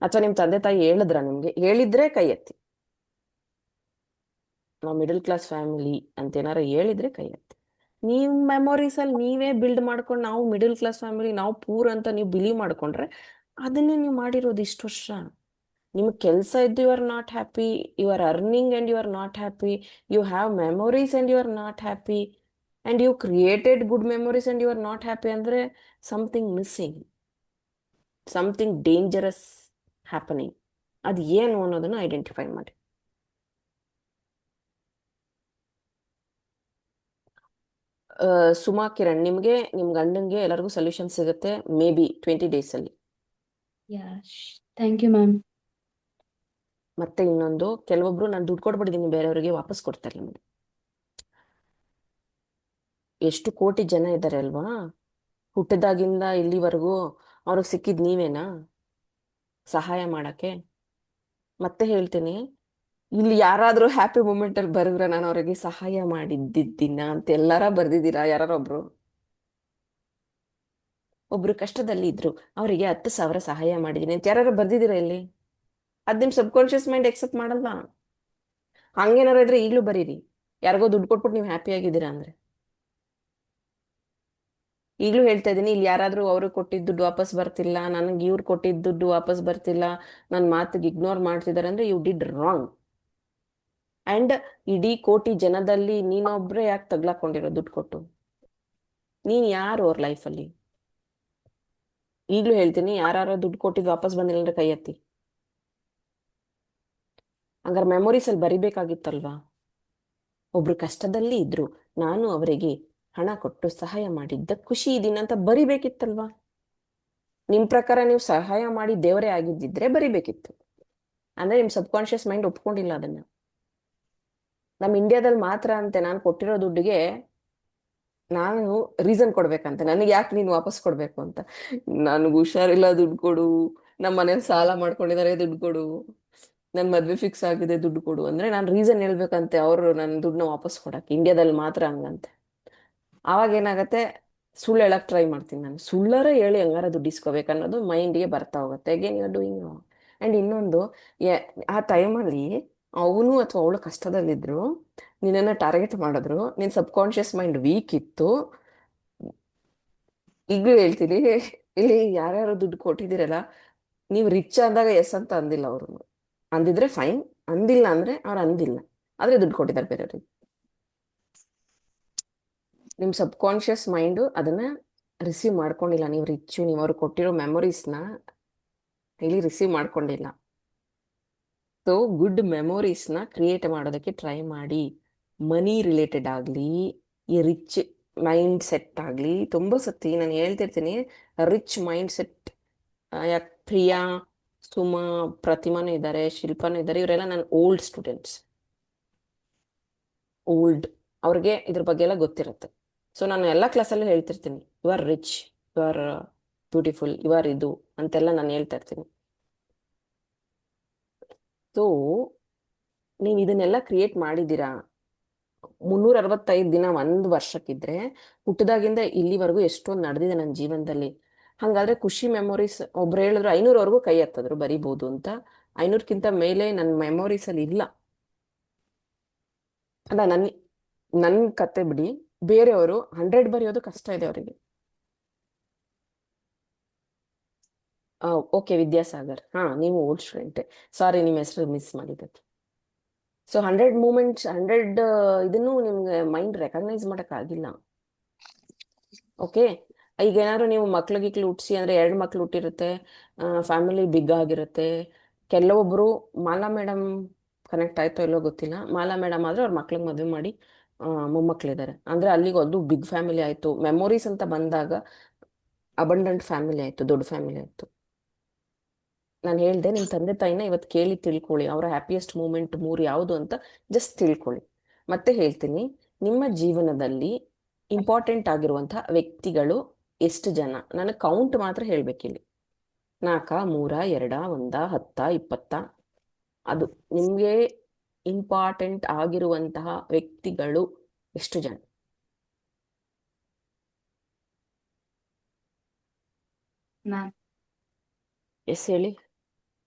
ಅಥವಾ ನಿಮ್ ತಂದೆ ತಾಯಿ ಹೇಳಿದ್ರ ನಿಮ್ಗೆ? ಹೇಳಿದ್ರೆ ಕೈ ಎತ್ತಿ. ನಾವು ಮಿಡಲ್ ಕ್ಲಾಸ್ ಫ್ಯಾಮಿಲಿ ಅಂತ ಏನಾರ ಹೇಳಿದ್ರೆ ಕೈ ಎತ್ತಿ. ನೀವು ಮೆಮೊರೀಸ್ ಅಲ್ಲಿ ನೀವೇ ಬಿಲ್ಡ್ ಮಾಡ್ಕೊಂಡು ನಾವು ಮಿಡಲ್ ಕ್ಲಾಸ್ ಫ್ಯಾಮಿಲಿ, ನಾವು ಪೂರ್ ಅಂತ ನೀವು ಬಿಲೀವ್ ಮಾಡ್ಕೊಂಡ್ರೆ ಅದನ್ನೇ ನೀವು ಮಾಡಿರೋದು ಇಷ್ಟು ವರ್ಷ. ನಿಮ್ಗೆ ಕೆಲಸ ಇದ್ದು you are not happy, you are earning and you are not happy, you have memories and you are not happy, and you created good memories and you are not happy ಅಂದ್ರೆ something missing, something dangerous happening. ಅದು ಏನು ಅನ್ನೋದನ್ನ identify ಮಾಡಿ. ಸುಮಾ ಕಿರಣ್, ನಿಮ್ಗೆ ನಿಮ್ ಗಂಡಂಗೆ ಎಲ್ಲರಿಗೂ solution ಸಿಗುತ್ತೆ maybe 20 days ಅಲ್ಲಿ. Thank you ma'am. ಮತ್ತೆ ಇನ್ನೊಂದು, ಕೆಲವೊಬ್ರು ನಾನು ದುಡ್ಡು ಕೊಟ್ಬಿಟ್ಟಿದ್ದೀನಿ ಬೇರೆಯವರಿಗೆ ವಾಪಸ್ ಕೊಡ್ತಾರೆ ನಮಗೆ. ಎಷ್ಟು ಕೋಟಿ ಜನ ಇದ್ದಾರೆ ಅಲ್ವಾ, ಹುಟ್ಟಿದಾಗಿಂದ ಇಲ್ಲಿವರೆಗೂ ಅವ್ರಿಗೆ ಸಿಕ್ಕಿದ್ ನೀವೇನಾ ಸಹಾಯ ಮಾಡಕ್ಕೆ? ಮತ್ತೆ ಹೇಳ್ತೀನಿ, ಇಲ್ಲಿ ಯಾರಾದ್ರೂ ಹ್ಯಾಪಿ ಮೂಮೆಂಟ್ ಅಲ್ಲಿ ಬರೆದ್ರೆ ನಾನು ಅವರಿಗೆ ಸಹಾಯ ಮಾಡಿದ್ದಿನ ಅಂತ ಎಲ್ಲಾರ ಬರ್ದಿದ್ದೀರಾ? ಯಾರೊಬ್ರು ಒಬ್ರು ಕಷ್ಟದಲ್ಲಿ ಇದ್ರು, ಅವರಿಗೆ 10,000 ಸಹಾಯ ಮಾಡಿದೀನಿ ಅಂತ ಯಾರು ಬರ್ದಿದ್ದೀರಾ ಇಲ್ಲಿ? ಅದ್ ನಿಮ್ ಸಬ್ ಕಾನ್ಶಿಯಸ್ ಮೈಂಡ್ ಎಕ್ಸೆಪ್ಟ್ ಮಾಡಲ್ವಾ? ಹಂಗೇನಾರ ಇದ್ರೆ ಈಗ್ಲೂ ಬರೀರಿ, ಯಾರಿಗೋ ದುಡ್ಡು ಕೊಟ್ಬಿಟ್ಟು ನೀವು ಹ್ಯಾಪಿ ಆಗಿದ್ದೀರಾ ಅಂದ್ರೆ. ಈಗಲೂ ಹೇಳ್ತಾ ಇದ್ದೀನಿ, ಇಲ್ಲಿ ಯಾರಾದ್ರೂ ಅವರು ಕೊಟ್ಟಿದ್ದ ದುಡ್ಡು ವಾಪಸ್ ಬರ್ತಿಲ್ಲ, ನನಗೆ ಇವ್ರು ಕೊಟ್ಟಿದ್ದ ದುಡ್ಡು ವಾಪಸ್ ಬರ್ತಿಲ್ಲ, ನನ್ನ ಮಾತಿಗೆ ಇಗ್ನೋರ್ ಮಾಡ್ತಿದ್ದಾರೆ ಅಂದ್ರೆ ಯು ಡಿಡ್ ರಾಂಗ್. ಅಂಡ್ ಇಡೀ ಕೋಟಿ ಜನದಲ್ಲಿ ನೀನೊಬ್ರೆ ಯಾಕೆ ತಗ್ಲಾಕೊಂಡಿರೋ ದುಡ್ಡು ಕೊಟ್ಟು? ನೀನ್ ಯಾರು ಅವ್ರ ಲೈಫಲ್ಲಿ? ಈಗ್ಲೂ ಹೇಳ್ತೀನಿ, ಯಾರು ದುಡ್ಡು ಕೊಟ್ಟಿದ್ದು ವಾಪಸ್ ಬಂದಿಲ್ಲ ಅಂದ್ರೆ ಕೈ ಎತ್ತಿ. ಹಂಗಾರೆ ಮೆಮೊರೀಸ್ ಅಲ್ಲಿ ಬರಿಬೇಕಾಗಿತ್ತಲ್ವಾ? ಒಬ್ರು ಕಷ್ಟದಲ್ಲಿ ಇದ್ರು, ನಾನು ಅವರಿಗೆ ಹಣ ಕೊಟ್ಟು ಸಹಾಯ ಮಾಡಿದ್ದ ಖುಷಿ ಇದೀನಿ ಅಂತ ಬರಿಬೇಕಿತ್ತಲ್ವಾ? ನಿಮ್ ಪ್ರಕಾರ ನೀವು ಸಹಾಯ ಮಾಡಿ ದೇವರೇ ಆಗಿದ್ದಿದ್ರೆ ಬರಿಬೇಕಿತ್ತು. ಅಂದ್ರೆ ನಿಮ್ ಸಬ್ ಕಾನ್ಶಿಯಸ್ ಮೈಂಡ್ ಒಪ್ಕೊಂಡಿಲ್ಲ ಅದನ್ನ. ನಮ್ಮ ಇಂಡಿಯಾದಲ್ಲಿ ಮಾತ್ರ ಅಂತೆ ನಾನು ಕೊಟ್ಟಿರೋ ದುಡ್ಡಿಗೆ ನಾನು ರೀಸನ್ ಕೊಡ್ಬೇಕಂತೆ, ನನಗೆ ಯಾಕೆ ನೀನು ವಾಪಸ್ ಕೊಡ್ಬೇಕು ಅಂತ. ನನಗೆ ಹುಷಾರಿಲ್ಲ, ದುಡ್ಡು ಕೊಡು. ನಮ್ಮ ಮನೇಲಿ ಸಾಲ ಮಾಡ್ಕೊಂಡಿದ್ದಾರೆ, ದುಡ್ಡು ಕೊಡು. ನನ್ನ ಮದ್ವೆ ಫಿಕ್ಸ್ ಆಗಿದೆ, ದುಡ್ಡು ಕೊಡು ಅಂದ್ರೆ ನಾನು ರೀಸನ್ ಹೇಳ್ಬೇಕಂತೆ ಅವರು ನನ್ನ ದುಡ್ಡನ್ನ ವಾಪಸ್ ಕೊಡಕ್ಕೆ. ಇಂಡಿಯಾದಲ್ಲಿ ಮಾತ್ರ ಹಂಗಂತೆ. ಆವಾಗ ಏನಾಗತ್ತೆ, ಸುಳ್ಳು ಹೇಳಕ್ ಟ್ರೈ ಮಾಡ್ತೀನಿ ನಾನು. ಸುಳ್ಳರ ಹೇಳಿ ಹಂಗಾರ ದುಡ್ಡು ಇಸ್ಕೋಬೇಕು ಅನ್ನೋದು ಮೈಂಡಿಗೆ ಬರ್ತಾ ಹೋಗುತ್ತೆ. Again you are doing wrong. And ಇನ್ನೊಂದು, ಆ ಟೈಮಲ್ಲಿ ಅವನು ಅಥವಾ ಅವಳು ಕಷ್ಟದಲ್ಲಿದ್ರು, ನಿನ್ನನ್ನ ಟಾರ್ಗೆಟ್ ಮಾಡಿದ್ರು, ನಿನ್ ಸಬ್ ಕಾನ್ಶಿಯಸ್ ಮೈಂಡ್ ವೀಕ್ ಇತ್ತು. ಈಗಲೂ ಹೇಳ್ತೀನಿ, ಇಲ್ಲಿ ಯಾರ್ಯಾರು ದುಡ್ಡು ಕೊಟ್ಟಿದ್ದೀರಲ್ಲ, ನೀವು ರಿಚ್ ಅಂದಾಗ ಎಸ್ ಅಂತ ಅಂದಿಲ್ಲ ಅವರು. ಅಂದಿದ್ರೆ ಫೈನ್, ಅಂದಿಲ್ಲ ಅಂದ್ರೆ ಅವ್ರು ಅಂದಿಲ್ಲ, ಆದ್ರೆ ದುಡ್ಡು ಕೊಟ್ಟಿದ್ದಾರೆ ಬೇರೆಯವ್ರಿಗೆ. ನಿಮ್ ಸಬ್ ಕಾನ್ಶಿಯಸ್ ಮೈಂಡು ಅದನ್ನ ರಿಸೀವ್ ಮಾಡ್ಕೊಂಡಿಲ್ಲ. ನೀವು ರಿಚ್, ನೀವು ಅವ್ರು ಕೊಟ್ಟಿರೋ ಮೆಮೊರೀಸ್ನ ಇಲ್ಲಿ ರಿಸೀವ್ ಮಾಡ್ಕೊಂಡಿಲ್ಲ. ಸೊ ಗುಡ್ ಮೆಮೊರೀಸ್ನ ಕ್ರಿಯೇಟ್ ಮಾಡೋದಕ್ಕೆ ಟ್ರೈ ಮಾಡಿ. ಮನಿ ರಿಲೇಟೆಡ್ ಆಗಲಿ, ಈ ರಿಚ್ ಮೈಂಡ್ ಸೆಟ್ ಆಗಲಿ. ತುಂಬ ಸತಿ ನಾನು ಹೇಳ್ತಿರ್ತೀನಿ, ರಿಚ್ ಮೈಂಡ್ ಸೆಟ್. ಯಾಕೆ ಪ್ರಿಯಾ, ಸುಮಾ, ಪ್ರತಿಮಾನೂ ಇದ್ದಾರೆ, ಶಿಲ್ಪಾನೂ ಇದ್ದಾರೆ, ಇವರೆಲ್ಲ ನನ್ನ ಓಲ್ಡ್ ಸ್ಟೂಡೆಂಟ್ಸ್. ಓಲ್ಡ್, ಅವ್ರಿಗೆ ಇದ್ರ ಬಗ್ಗೆ ಎಲ್ಲ ಗೊತ್ತಿರುತ್ತೆ. ಸೊ ನಾನು ಎಲ್ಲ ಕ್ಲಾಸಲ್ಲೂ ಹೇಳ್ತಿರ್ತೀನಿ, you are rich, you are beautiful, you are ಇದು ಅಂತೆಲ್ಲ ನಾನು ಹೇಳ್ತಾ ಇರ್ತೀನಿ. ಸೊ ನೀವು ಇದನ್ನೆಲ್ಲ ಕ್ರಿಯೇಟ್ ಮಾಡಿದ್ದೀರಾ. 365 ದಿನ ಒಂದು ವರ್ಷಕ್ಕಿದ್ರೆ, ಹುಟ್ಟಿದಾಗಿಂದ ಇಲ್ಲಿವರೆಗೂ ಎಷ್ಟೊಂದು ನಡೆದಿದೆ ನನ್ನ ಜೀವನದಲ್ಲಿ. ಹಾಗಾದ್ರೆ ಖುಷಿ ಮೆಮೊರೀಸ್, ಒಬ್ರು ಹೇಳಿದ್ರು 500ವರೆಗೂ ಕೈ ಎತ್ತಿದ್ರು ಬರಿಬೋದು ಅಂತ. 500ಕ್ಕಿಂತ ಮೇಲೆ ನನ್ನ ಮೆಮೊರೀಸ್ ಅಲ್ಲಿ ಇಲ್ಲ. ಅಲ್ಲ, ನನ್ನ ಕತೆ ಬಿಡಿ, ಬೇರೆಯವರು 100 ಬರೆಯೋದು ಕಷ್ಟ ಇದೆ ಅವರಿಗೆ. ಓಕೆ, ವಿದ್ಯಾಸಾಗರ್, ನೀವು ಓಲ್ಡ್ ಸ್ಟೂಡೆಂಟೆ, ಸಾರಿ ನಿಮ್ಮ ಹೆಸರು ಮಿಸ್ ಮಾಡಿದ್ದೆ. ಸೊ 100 ಮೂಮೆಂಟ್ಸ್, 100 ಇದನ್ನು ನಿಮ್ಗೆ ಮೈಂಡ್ ರೆಕಗ್ನೈಸ್ ಮಾಡೋಕ್ಕಾಗಿಲ್ಲ. ಓಕೆ, ಈಗ ಏನಾದ್ರು ನೀವು ಮಕ್ಳಿಗಿಕ್ಳು ಹುಟ್ಟಿಸಿ ಅಂದ್ರೆ 2 ಮಕ್ಳು ಹುಟ್ಟಿರುತ್ತೆ, ಫ್ಯಾಮಿಲಿ ಬಿಗ್ ಆಗಿರುತ್ತೆ. ಕೆಲವೊಬ್ರು, ಮಾಲಾ ಮೇಡಮ್ ಕನೆಕ್ಟ್ ಆಯ್ತೋ ಇಲ್ಲೋ ಗೊತ್ತಿಲ್ಲ, ಮಾಲಾ ಮೇಡಮ್ ಆದ್ರೆ ಅವ್ರ ಮಕ್ಳಿಗೆ ಮದುವೆ ಮಾಡಿ ಮೊಮ್ಮಕ್ಳಿದ್ದಾರೆ ಅಂದ್ರೆ ಅಲ್ಲಿಗೆ ಒಂದು ಬಿಗ್ ಫ್ಯಾಮಿಲಿ ಆಯ್ತು. ಮೆಮೊರೀಸ್ ಅಂತ ಬಂದಾಗ ಅಬಂಡೆಂಟ್ ಫ್ಯಾಮಿಲಿ ಆಯ್ತು, ದೊಡ್ಡ ಫ್ಯಾಮಿಲಿ ಆಯ್ತು. ನಾನು ಹೇಳ್ದೆ, ನಿಮ್ಮ ತಂದೆ ತಾಯಿನ ಇವತ್ತು ಕೇಳಿ ತಿಳ್ಕೊಳ್ಳಿ, ಅವರ ಹ್ಯಾಪಿಯೆಸ್ಟ್ ಮೂಮೆಂಟ್ 3 ಯಾವುದು ಅಂತ ಜಸ್ಟ್ ತಿಳ್ಕೊಳ್ಳಿ. ಮತ್ತೆ ಹೇಳ್ತೀನಿ, ನಿಮ್ಮ ಜೀವನದಲ್ಲಿ ಇಂಪಾರ್ಟೆಂಟ್ ಆಗಿರುವಂತಹ ವ್ಯಕ್ತಿಗಳು ಎಷ್ಟು ಜನ, ನನಗೆ ಕೌಂಟ್ ಮಾತ್ರ ಹೇಳ್ಬೇಕಿಲ್ಲಿ. 4, 3, 2, 1, 10, 20. ಅದು ನಿಮಗೆ ಇಂಪಾರ್ಟೆಂಟ್ ಆಗಿರುವಂತಹ ವ್ಯಕ್ತಿಗಳು ಎಷ್ಟು ಜನ? ನಾನ್ ಎಸ್ ಹೇಳಿ.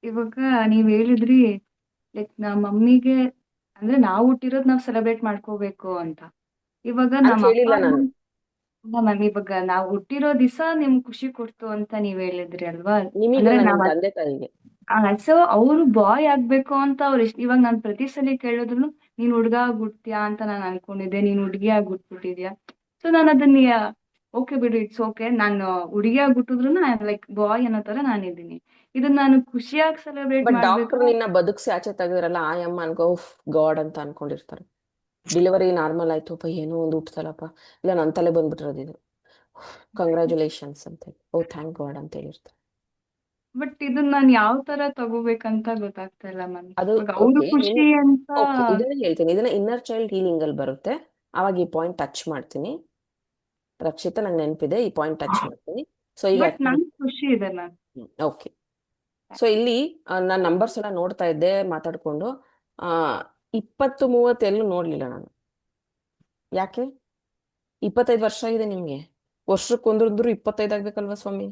ಇವಾಗ ನೀವ್ ಹೇಳಿದ್ರಿ ಲೈಕ್ ನಮ್ಮ ಮಮ್ಮಿಗೆ ಅಂದ್ರೆ ನಾವು ಹುಟ್ಟಿರೋದ್ ನಾವ್ ಸೆಲೆಬ್ರೇಟ್ ಮಾಡ್ಕೋಬೇಕು ಅಂತ. ಇವಾಗ ಅಂತ ನಮ್ಮ ಅಪ್ಪ ಹೇಳಿಲ್ಲ ನಾನು. ಮ್ಯಾಮ್ ಇವಾಗ ನಾವ್ ಹುಟ್ಟಿರೋ ದಿವಸ ನಿಮ್ಗ್ ಖುಷಿ ಕೊಡ್ತು ಅಂತ ನೀವ್ ಹೇಳಿದ್ರಿ ಅಲ್ವಾ? ನಿಮಗಲ್ಲ, ಅಂದ್ರೆ ನಿಮ್ಮ ನಾವ್ ತಂದೆ ತಾಯಿಗೆ. ಸೊ ಅವ್ರು ಬಾಯ್ ಆಗ್ಬೇಕು ಅಂತ ಅವ್ರು ಇವಾಗ ನಾನ್ ಪ್ರತಿ ಸಲ ಕೇಳಿದ್ರು ನೀನ್ ಹುಡ್ಗ ಆಗ್ಬಿಡ್ತೀಯಾ ಅಂತ ನಾನು ಅನ್ಕೊಂಡಿದ್ದೆ, ನೀನ್ ಹುಡ್ಗಿ ಆಗ್ಬಿಟ್ಬಿಟ್ಟಿದ್ಯಾ. ಸೊ ನಾನು ಅದನ್ನ ಓಕೆ ಬಿಡು, ಇಟ್ಸ್ ಓಕೆ, ನಾನು ಹುಡುಗಿ ಆಗ್ಬಿಟ್ಟಿದ್ರು ಲೈಕ್ ಬಾಯ್ ಅನ್ನೋ ತರ ನಾನಿದ್ದೀನಿ. ಇದನ್ನ ನಾನು ಖುಷಿಯಾಗಿ ಸೆಲೆಬ್ರೇಟ್ ಬಟ್ ಮಾಡ್ಬೇಕು. ಡಾಕ್ಟರ್ ನಿನ್ನ ಬದುಕ್ಸಿ ಆಚೆ ತೆಗೆದ್ರಲ್ಲ, ಆ ಅಮ್ಮ ಅನ್ಕೋ ಗಾಡ್ ಅಂತ ಅನ್ಕೊಂಡಿರ್ತಾರೆ. ಡೆಲಿವರಿ ನಾರ್ಮಲ್ ಆಯ್ತು, ಏನೋ ಒಂದು ಹುಟ್ಟತಲ್ಲಪ್ಪ, ಇಲ್ಲ ನನ್ನ ತಲೆ ಬಂದ್ಬಿಟ್ಟಿರೋದು ಇದು, ಕಂಗ್ರ್ಯಾಚುಲೇಷನ್ಸ್ ಅಂತ ಹೇಳಿ, ಓ ಥ್ಯಾಂಕ್ ಗಾಡ್ ಅಂತ ಹೇಳಿರ್ತಾರೆ. ಬಟ್ ಇದನ್ನ ನಾನು ಯಾವ ತರ ತಗೋಬೇಕಂತ ಗೊತ್ತಾಗ್ತಾ ಇಲ್ಲ ಮ್ಯಾಮ್. ಅದು ಇವಾಗ ಅವ್ರು ಓಕೆ, ಖುಷಿ ಅಂತ ಓಕೆ, ಇದನ್ನ ಹೇಳ್ತೀನಿ, ಇದನ್ನ ಇನ್ನರ್ ಚೈಲ್ಡ್ ಹೀಲಿಂಗ್ ಅಲ್ಲಿ ಬರುತ್ತೆ. ಅವಾಗ ಈ ಪಾಯಿಂಟ್ ಟಚ್ ಮಾಡ್ತೀನಿ. ರಕ್ಷಿತಾ, ನಂಗೆ ನೆನಪಿದೆ, ಈ ಪಾಯಿಂಟ್ ಟಚ್ ಮಾಡ್ತೀನಿ. ಸೊ ಈಗ ಬಟ್ ನನ್ ಖುಷಿ ಇದೆ ಮ್ಯಾಮ್. ಓಕೆ. ಸೊ ಇಲ್ಲಿ ನಾನು ನಂಬರ್ಸ್ ಎಲ್ಲ ನೋಡ್ತಾ ಇದ್ದೆ ಮಾತಾಡ್ಕೊಂಡು. 20, 30 ಎಲ್ಲೂ ನೋಡ್ಲಿಲ್ಲ ನಾನು. ಯಾಕೆ? 25 ವರ್ಷ ಆಗಿದೆ ನಿಮ್ಗೆ, ವರ್ಷಕ್ಕೊಂದ್ರು 25 ಆಗ್ಬೇಕಲ್ವಾ ಸ್ವಾಮಿ?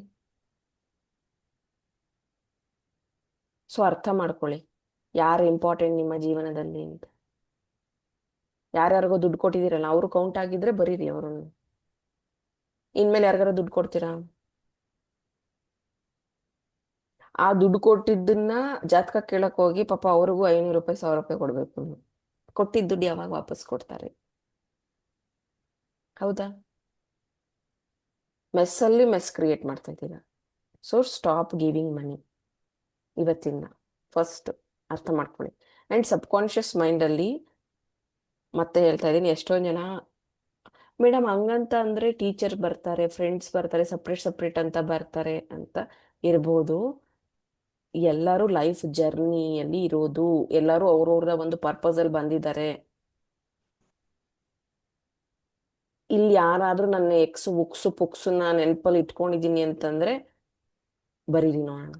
ಸೊ ಅರ್ಥ ಮಾಡ್ಕೊಳ್ಳಿ, ಯಾರು ಇಂಪಾರ್ಟೆಂಟ್ ನಿಮ್ಮ ಜೀವನದಲ್ಲಿ ಅಂತ. ಯಾರ್ಯಾರಿಗೋ ದುಡ್ಡು ಕೊಟ್ಟಿದ್ದೀರಲ್ಲ, ಅವರು ಕೌಂಟ್ ಆಗಿದ್ರೆ ಬರೀರಿ ಅವ್ರನ್ನು. ಇನ್ಮೇಲೆ ಯಾರಿಗಾರ ದುಡ್ಡು ಕೊಡ್ತೀರಾ? ಆ ದುಡ್ಡು ಕೊಟ್ಟಿದ್ದನ್ನ ಜಾತಕ ಕೇಳಕ್ ಹೋಗಿ ಪಾಪ ಅವ್ರಿಗೂ 500 ರೂಪಾಯಿ 1000 ರೂಪಾಯಿ ಕೊಡ್ಬೇಕು. ಕೊಟ್ಟಿದ್ದ ದುಡ್ಡು ಯಾವಾಗ ವಾಪಸ್ ಕೊಡ್ತಾರೆ? ಹೌದಾ? ಮೆಸ್ಸಲ್ಲಿ ಮೆಸ್ ಕ್ರಿಯೇಟ್ ಮಾಡ್ತಾ ಇದ್ದೀರಾ. ಸೊ ಸ್ಟಾಪ್ ಗಿವಿಂಗ್ ಮನಿ ಇವತ್ತಿಂದ. ಫಸ್ಟ್ ಅರ್ಥ ಮಾಡ್ಕೊಳ್ಳಿ. ಅಂಡ್ ಸಬ್ ಕಾನ್ಶಿಯಸ್ ಮೈಂಡಲ್ಲಿ ಮತ್ತೆ ಹೇಳ್ತಾ ಇದ್ದೀನಿ, ಎಷ್ಟೊಂದು ಜನ ಮೇಡಮ್ ಹಂಗಂತ ಅಂದ್ರೆ ಟೀಚರ್ ಬರ್ತಾರೆ, ಫ್ರೆಂಡ್ಸ್ ಬರ್ತಾರೆ, ಸಪ್ರೇಟ್ ಸಪ್ರೇಟ್ ಅಂತ ಬರ್ತಾರೆ ಅಂತ ಇರ್ಬೋದು. ಎಲ್ಲರೂ ಲೈಫ್ ಜರ್ನಿಯಲ್ಲಿ ಇರೋದು, ಎಲ್ಲರೂ ಅವ್ರವ್ರ ಒಂದು ಪರ್ಪಸ್ ಅಲ್ಲಿ ಬಂದಿದ್ದಾರೆ. ಇಲ್ಲಿ ಯಾರಾದ್ರೂ ನನ್ನ ಎಕ್ಸು ಉಕ್ಸು ಪುಕ್ಸನ್ನ ನೆನಪಲ್ಲಿ ಇಟ್ಕೊಂಡಿದೀನಿ ಅಂತಂದ್ರೆ ಬರೀರಿ ನೋಡೋಣ.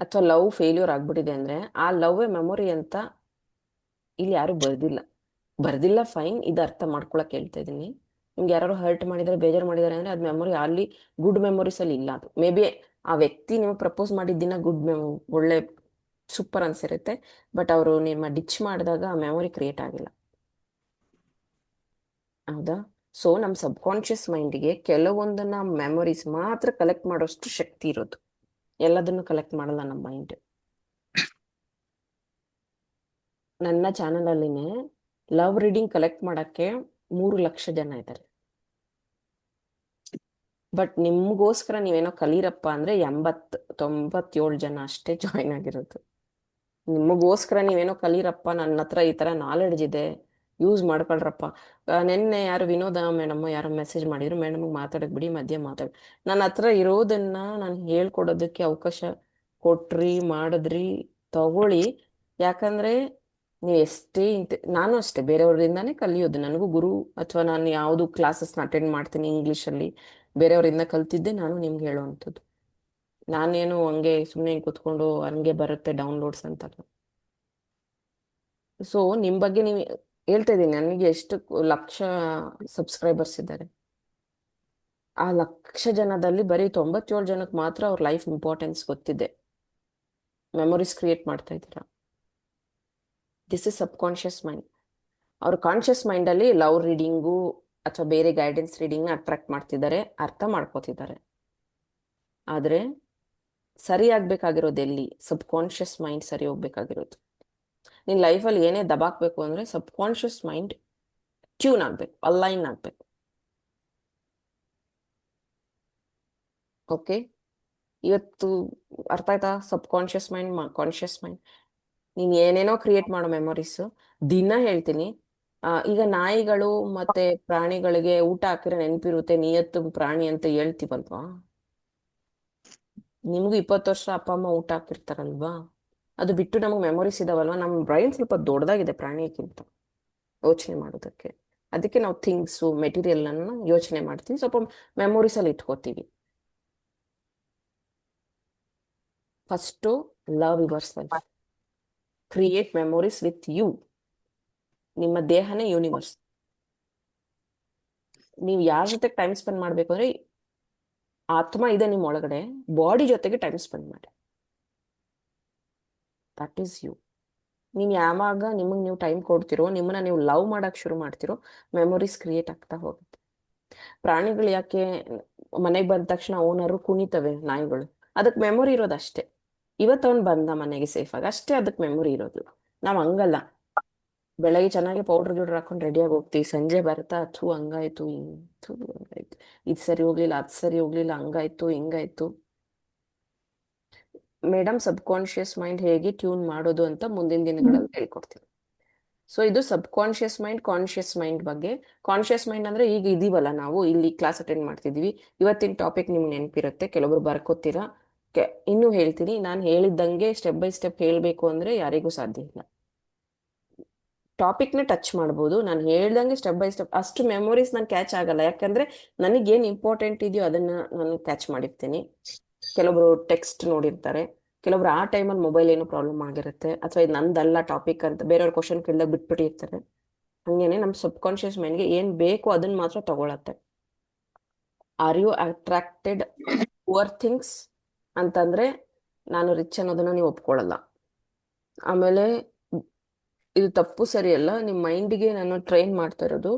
ಅಥವಾ ಲವ್ ಫೇಲ್ಯೂರ್ ಆಗ್ಬಿಟ್ಟಿದೆ ಅಂದ್ರೆ ಆ ಲವ್ ಮೆಮೊರಿ ಅಂತ ಇಲ್ಲಿ ಯಾರು ಬರ್ದಿಲ್ಲ ಫೈನ್, ಇದು ಅರ್ಥ ಮಾಡ್ಕೊಳಕ್ ಹೇಳ್ತಾ ಇದೀನಿ. ನಿಮ್ಗೆ ಯಾರು ಹರ್ಟ್ ಮಾಡಿದಾರೆ, ಬೇಜಾರು ಮಾಡಿದಾರೆ ಅಂದ್ರೆ ಅದು ಮೆಮೊರಿ ಅಲ್ಲಿ ಗುಡ್ ಮೆಮೊರೀಸ್ ಅಲ್ಲಿ ಇಲ್ಲ. ಅದು ಮೇ ಬಿ ಆ ವ್ಯಕ್ತಿ ನೀವು ಪ್ರಪೋಸ್ ಮಾಡಿದ ದಿನ ಒಳ್ಳೆ ಸೂಪರ್ ಅನ್ಸಿರುತ್ತೆ, ಬಟ್ ಅವರು ನಿಮ್ಮ ಡಿಚ್ ಮಾಡಿದಾಗ ಆ ಮೆಮೊರಿ ಕ್ರಿಯೇಟ್ ಆಗಿಲ್ಲ. ಹೌದಾ? ಸೊ ನಮ್ಮ ಸಬ್ಕಾನ್ಶಿಯಸ್ ಮೈಂಡಿಗೆ ಕೆಲವೊಂದನ್ನ ಮೆಮೊರೀಸ್ ಮಾತ್ರ ಕಲೆಕ್ಟ್ ಮಾಡೋಷ್ಟು ಶಕ್ತಿ ಇರೋದು, ಎಲ್ಲದನ್ನು ಕಲೆಕ್ಟ್ ಮಾಡಲ್ಲ ನಮ್ಮ ಮೈಂಡ್. ನನ್ನ ಚಾನಲ್ ಅಲ್ಲಿನೇ ಲವ್ ರೀಡಿಂಗ್ ಕಲೆಕ್ಟ್ ಮಾಡಕ್ಕೆ 3 ಲಕ್ಷ ಜನ ಇದ್ದಾರೆ. ಬಟ್ ನಿಮ್ಗೋಸ್ಕರ ನೀವೇನೋ ಕಲೀರಪ್ಪ ಅಂದ್ರೆ 97 ಜನ ಅಷ್ಟೇ ಜಾಯಿನ್ ಆಗಿರೋದು. ನಿಮಗೋಸ್ಕರ ನೀವೇನೋ ಕಲೀರಪ್ಪ, ನನ್ನ ಹತ್ರ ಈ ತರ ನಾಲೆಡ್ಜ್ ಇದೆ, ಯೂಸ್ ಮಾಡ್ಕೊಳ್ರಪ್ಪ. ನೆನ್ನೆ ಯಾರು ವಿನೋದ ಮೇಡಮ್ ಯಾರೋ ಮೆಸೇಜ್ ಮಾಡಿದ್ರು, ಮೇಡಮ್ ಮಾತಾಡಕ್ ಬಿಡಿ, ಮಧ್ಯೆ ನನ್ನ ಹತ್ರ ಇರೋದನ್ನ ನಾನು ಹೇಳ್ಕೊಡೋದಕ್ಕೆ ಅವಕಾಶ ಕೊಟ್ರಿ, ಮಾಡಿದ್ರಿ, ತಗೊಳ್ಳಿ. ಯಾಕಂದ್ರೆ ನೀವು ಎಷ್ಟೇ ನಾನು ಅಷ್ಟೇ ಬೇರೆಯವರಿಂದಾನೇ ಕಲಿಯೋದು. ನನಗೂ ಗುರು ಅಥವಾ ನಾನು ಯಾವುದು ಕ್ಲಾಸಸ್ನ ಅಟೆಂಡ್ ಮಾಡ್ತೀನಿ ಇಂಗ್ಲೀಷಲ್ಲಿ, ಬೇರೆಯವರಿಂದ ಕಲ್ತಿದ್ದೆ ನಾನು ನಿಮ್ಗೆ ಹೇಳೋವಂಥದ್ದು. ನಾನೇನು ಹಂಗೆ ಸುಮ್ಮನೆ ಕೂತ್ಕೊಂಡು ಹಂಗೆ ಬರುತ್ತೆ ಡೌನ್ಲೋಡ್ಸ್ ಅಂತಲ್ಲ. ಸೊ ನಿಮ್ ಬಗ್ಗೆ ನೀವು ಹೇಳ್ತಾ ಇದ್ದೀನಿ, ನನಗೆ ಎಷ್ಟು ಲಕ್ಷ ಸಬ್ಸ್ಕ್ರೈಬರ್ಸ್ ಇದ್ದಾರೆ. ಆ ಲಕ್ಷ ಜನದಲ್ಲಿ ಬರೀ 97 ಜನಕ್ಕೆ ಮಾತ್ರ ಅವ್ರ ಲೈಫ್ ಇಂಪಾರ್ಟೆನ್ಸ್ ಗೊತ್ತಿದೆ. ಮೆಮೊರೀಸ್ ಕ್ರಿಯೇಟ್ ಮಾಡ್ತಾ ಇದ್ದೀರಾ. This is subconscious mind. ಅವ್ರ ಕಾನ್ಶಿಯಸ್ ಮೈಂಡಲ್ಲಿ ಲವ್ ರೀಡಿಂಗು ಅಥವಾ ಬೇರೆ ಗೈಡೆನ್ಸ್ ರೀಡಿಂಗ್ನ ಅಟ್ರಾಕ್ಟ್ ಮಾಡ್ತಿದ್ದಾರೆ, ಅರ್ಥ ಮಾಡ್ಕೋತಿದ್ದಾರೆ. ಆದರೆ ಸರಿ ಆಗ್ಬೇಕಾಗಿರೋದು ಎಲ್ಲಿ? ಸಬ್ಕಾನ್ಶಿಯಸ್ ಮೈಂಡ್ ಸರಿ ಹೋಗ್ಬೇಕಾಗಿರೋದು. ನಿನ್ನ ಲೈಫಲ್ಲಿ ಏನೇ ದಬಾಕ್ಬೇಕು ಅಂದ್ರೆ ಸಬ್ಕಾನ್ಶಿಯಸ್ ಮೈಂಡ್ ಟ್ಯೂನ್ ಆಗ್ಬೇಕು, ಅಲೈನ್ ಆಗ್ಬೇಕು. ಓಕೆ, ಇವತ್ತು ಅರ್ಥ ಆಯ್ತಾ? Subconscious mind, conscious mind. ನೀನ್ ಏನೇನೋ ಕ್ರಿಯೇಟ್ ಮಾಡೋ ಮೆಮೊರೀಸ್ ದಿನ ಹೇಳ್ತೀನಿ. ಈಗ ನಾಯಿಗಳು ಮತ್ತೆ ಪ್ರಾಣಿಗಳಿಗೆ ಊಟ ಹಾಕಿರೋ ನೆನಪಿರುತ್ತೆ, ನಿಯತ್ತು ಪ್ರಾಣಿ ಅಂತ ಹೇಳ್ತೀವಲ್ವಾ? ನಿಮ್ಗೂ 20 ವರ್ಷ ಅಪ್ಪ ಅಮ್ಮ ಊಟ ಹಾಕಿರ್ತಾರಲ್ವಾ? ಅದು ಬಿಟ್ಟು ನಮಗೆ ಮೆಮೊರೀಸ್ ಇದಾವಲ್ವಾ? ನಮ್ಮ ಬ್ರೈನ್ ಸ್ವಲ್ಪ ದೊಡ್ಡದಾಗಿದೆ ಪ್ರಾಣಿಗಿಂತ ಯೋಚನೆ ಮಾಡೋದಕ್ಕೆ. ಅದಕ್ಕೆ ನಾವು ಥಿಂಗ್ಸು ಮೆಟೀರಿಯಲ್ ಅನ್ನ ಯೋಚನೆ ಮಾಡ್ತೀವಿ, ಸ್ವಲ್ಪ ಮೆಮೊರೀಸ್ ಅಲ್ಲಿ ಇಟ್ಕೋತೀವಿ. First love yourself, create memories with you. ನಿಮ್ಮ ದೇಹನೇ ಯೂನಿವರ್ಸ್. ನೀವು ಯಾರ ಜೊತೆ ಟೈಮ್ ಸ್ಪೆಂಡ್ ಮಾಡ್ಬೇಕು ಅಂದ್ರೆ ಆತ್ಮ ಇದೆ ನಿಮ್ಮ ಒಳಗಡೆ, ಬಾಡಿ ಜೊತೆಗೆ ಟೈಮ್ ಸ್ಪೆಂಡ್ ಮಾಡಿ. That is you. ನೀನ್ ಯಾವಾಗ ನಿಮಗೆ ನೀವು ಟೈಮ್ ಕೊಡ್ತಿರೋ, ನಿಮ್ಮನ್ನ ನೀವು ಲವ್ ಮಾಡಕ್ ಶುರು ಮಾಡ್ತಿರೋ, ಮೆಮೊರೀಸ್ ಕ್ರಿಯೇಟ್ ಆಗ್ತಾ ಹೋಗುತ್ತೆ. ಪ್ರಾಣಿಗಳು ಯಾಕೆ ಮನೆಗೆ ಬಂದ ತಕ್ಷಣ ಓನರು ಕುಣಿತವೆ, ನಾಯಿಗಳು? ಅದಕ್ಕೆ ಮೆಮೊರಿ ಇರೋದು ಅಷ್ಟೇ. ಇವತ್ತವನ್ ಬಂದ ಮನೆಗೆ ಸೇಫ್ ಆಗಿ, ಅಷ್ಟೇ ಅದಕ್ಕೆ ಮೆಮೊರಿ ಇರೋದು. ನಾವ್ ಹಂಗಲ್ಲ, ಬೆಳಗ್ಗೆ ಚೆನ್ನಾಗಿ ಪೌಡರ್ ಗಿಡರ್ ಹಾಕೊಂಡು ರೆಡಿಯಾಗಿ ಹೋಗ್ತೀವಿ, ಸಂಜೆ ಬರ್ತಾ ಥೂ ಹಂಗಾಯ್ತು ಹಂಗಾಯ್ತು, ಇದು ಸರಿ ಹೋಗ್ಲಿಲ್ಲ, ಅದು ಸರಿ ಹೋಗ್ಲಿಲ್ಲ, ಹಂಗಾಯ್ತು ಹಿಂಗಾಯ್ತು. ಮೇಡಮ್ ಸಬ್ಕಾನ್ಶಿಯಸ್ ಮೈಂಡ್ ಹೇಗೆ ಟ್ಯೂನ್ ಮಾಡೋದು ಅಂತ ಮುಂದಿನ ದಿನಗಳಲ್ಲಿ ಹೇಳ್ಕೊಡ್ತೀನಿ. ಸೊ ಇದು ಸಬ್ಕಾನ್ಶಿಯಸ್ ಮೈಂಡ್, ಕಾನ್ಶಿಯಸ್ ಮೈಂಡ್ ಬಗ್ಗೆ. ಕಾನ್ಶಿಯಸ್ ಮೈಂಡ್ ಅಂದ್ರೆ ಈಗ ಇದೀವಲ್ಲ ನಾವು ಇಲ್ಲಿ ಕ್ಲಾಸ್ ಅಟೆಂಡ್ ಮಾಡ್ತಿದೀವಿ, ಇವತ್ತಿನ ಟಾಪಿಕ್ ನಿಮ್ಗೆ ನೆನಪಿರುತ್ತೆ, ಕೆಲವೊಬ್ರು ಬರ್ಕೋತೀರಾ. ಇನ್ನೂ ಹೇಳ್ತೀನಿ, ನಾನು ಹೇಳಿದ್ದಂಗೆ ಸ್ಟೆಪ್ ಬೈ ಸ್ಟೆಪ್ ಹೇಳ್ಬೇಕು ಅಂದ್ರೆ ಯಾರಿಗೂ ಸಾಧ್ಯ ಇಲ್ಲ. ಟಾಪಿಕ್ನ ಟಚ್ ಮಾಡ್ಬೋದು, ನಾನು ಹೇಳ್ದಂಗೆ ಸ್ಟೆಪ್ ಬೈ ಸ್ಟೆಪ್ ಅಷ್ಟು ಮೆಮೊರೀಸ್ ನಾನು ಕ್ಯಾಚ್ ಆಗಲ್ಲ. ಯಾಕಂದ್ರೆ ನನಗೇನು ಇಂಪಾರ್ಟೆಂಟ್ ಇದೆಯೋ ಅದನ್ನ ನಾನು ಕ್ಯಾಚ್ ಮಾಡಿರ್ತೀನಿ. ಕೆಲವೊಬ್ರು ಟೆಕ್ಸ್ಟ್ ನೋಡಿರ್ತಾರೆ, ಕೆಲವೊಬ್ರು ಆ ಟೈಮಲ್ಲಿ ಮೊಬೈಲ್ ಏನೋ ಪ್ರಾಬ್ಲಮ್ ಆಗಿರುತ್ತೆ, ಅಥವಾ ಇದು ನಂದಲ್ಲ ಟಾಪಿಕ್ ಅಂತ ಬೇರೆಯವ್ರ ಕ್ವಶನ್ ಕೇಳಿದಾಗ ಬಿಟ್ಬಿಟ್ಟಿರ್ತಾರೆ. ಹಂಗೇನೆ ನಮ್ಮ ಸಬ್ಕಾನ್ಶಿಯಸ್ ಮೈಂಡ್ಗೆ ಏನ್ ಬೇಕು ಅದನ್ನ ಮಾತ್ರ ತಗೊಳತ್ತೆ. Are you attracted poor things ಅಂತಂದ್ರೆ ನಾನು ರಿಚ್ ಅನ್ನೋದನ್ನ ನೀವು ಒಪ್ಕೊಳ್ಳಲ್ಲ. ಆಮೇಲೆ ಇದು ತಪ್ಪು ಸರಿ ಅಲ್ಲ, ನಿಮ್ಮ ಮೈಂಡ್ಗೆ ನಾನು ಟ್ರೈನ್ ಮಾಡ್ತಾ ಇರೋದು.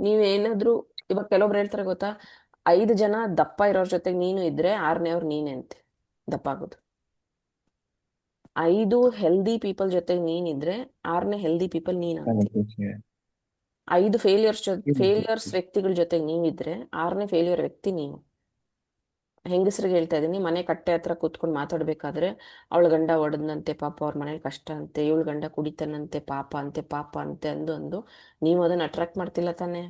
ನೀವೇನಾದ್ರೂ ಇವಾಗ ಕೆಲವೊಬ್ರು ಹೇಳ್ತಾರೆ ಗೊತ್ತಾ, 5 ಜನ ದಪ್ಪ ಇರೋರ್ ಜೊತೆಗೆ ನೀನು ಇದ್ರೆ 6ನೇವ್ರು ನೀನೆ ಅಂತೆ ದಪ್ಪ ಆಗೋದು. 5 ಹೆಲ್ದಿ ಪೀಪಲ್ ಜೊತೆಗೆ ನೀನಿದ್ರೆ 6ನೇ ಹೆಲ್ದಿ ಪೀಪಲ್ ನೀನ್ ಆಗ್ತಿ. 5 ಫೇಲಿಯರ್ಸ್ ವ್ಯಕ್ತಿಗಳ ಜೊತೆಗೆ ನೀವಿದ್ರೆ 6ನೇ ಫೇಲಿಯರ್ ವ್ಯಕ್ತಿ ನೀನು. ಹೆಂಗಸ್ರಿಗೆ ಹೇಳ್ತಾ ಇದೀನಿ, ಮನೆ ಕಟ್ಟೆ ಹತ್ರ ಕೂತ್ಕೊಂಡು ಮಾತಾಡ್ಬೇಕಾದ್ರೆ ಅವಳ ಗಂಡ ಹೊಡೆದ್ನಂತೆ ಪಾಪ, ಅವ್ರ ಮನೇಲಿ ಕಷ್ಟ ಅಂತೆ, ಇವಳ ಗಂಡ ಕುಡಿತಾನಂತೆ ಪಾಪ ಅಂತೆ ಅಂದು ನೀವು ಅದನ್ನ ಅಟ್ರಾಕ್ಟ್ ಮಾಡ್ತಿಲ್ಲ ತಾನೆ.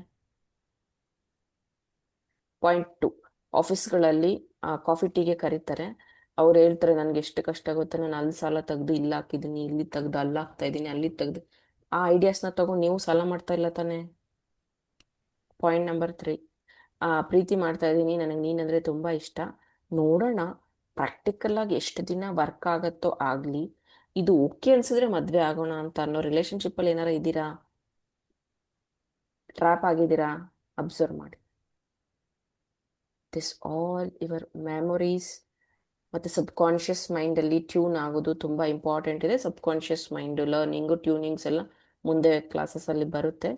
ಪಾಯಿಂಟ್ 2, ಆಫೀಸ್ಗಳಲ್ಲಿ ಕಾಫಿ ಟೀಗೆ ಕರೀತಾರೆ. ಅವ್ರು ಹೇಳ್ತಾರೆ ನನಗೆ ಎಷ್ಟು ಕಷ್ಟ ಆಗುತ್ತೆ, ನಾನು ಅಲ್ಲಿ ಸಾಲ ತೆಗ್ದು ಇಲ್ಲಿ ಹಾಕಿದ್ದೀನಿ, ಇಲ್ಲಿ ತೆಗ್ದು ಅಲ್ಲಿ ಹಾಕ್ತಾ ಇದ್ದೀನಿ, ಅಲ್ಲಿ ತೆಗ್ದು. ಆ ಐಡಿಯಾಸ್ನ ತಗೊಂಡು ನೀವು ಸಾಲ ಮಾಡ್ತಾ ಇಲ್ಲ ತಾನೇ. ಪಾಯಿಂಟ್ ನಂಬರ್ 3, ಪ್ರೀತಿ ಮಾಡ್ತಾ ಇದ್ದೀನಿ, ನನಗೆ ನೀನಂದ್ರೆ ತುಂಬ ಇಷ್ಟ, ನೋಡೋಣ ಪ್ರಾಕ್ಟಿಕಲ್ ಆಗಿ ಎಷ್ಟು ದಿನ ವರ್ಕ್ ಆಗತ್ತೋ ಆಗಲಿ, ಇದು ಓಕೆ ಅನ್ಸಿದ್ರೆ ಮದುವೆ ಆಗೋಣ ಅಂತ ಅನ್ನೋ ರಿಲೇಶನ್ಶಿಪ್ಪಲ್ಲಿ ಏನಾರ ಇದ್ದೀರಾ? ಟ್ರ್ಯಾಪ್ ಆಗಿದ್ದೀರಾ? ಅಬ್ಸರ್ವ್ ಮಾಡಿ. ದಿಸ್ ಆಲ್ ಯುವರ್ ಮೆಮೊರೀಸ್ ಮತ್ತು ಸಬ್ಕಾನ್ಷಿಯಸ್ ಮೈಂಡಲ್ಲಿ ಟ್ಯೂನ್ ಆಗೋದು ತುಂಬ ಇಂಪಾರ್ಟೆಂಟ್ ಇದೆ. ಸಬ್ಕಾನ್ಷಿಯಸ್ ಮೈಂಡು ಲರ್ನಿಂಗು ಟ್ಯೂನಿಂಗ್ಸ್ ಎಲ್ಲ ಮುಂದೆ ಕ್ಲಾಸಸ್ಸಲ್ಲಿ ಬರುತ್ತೆ.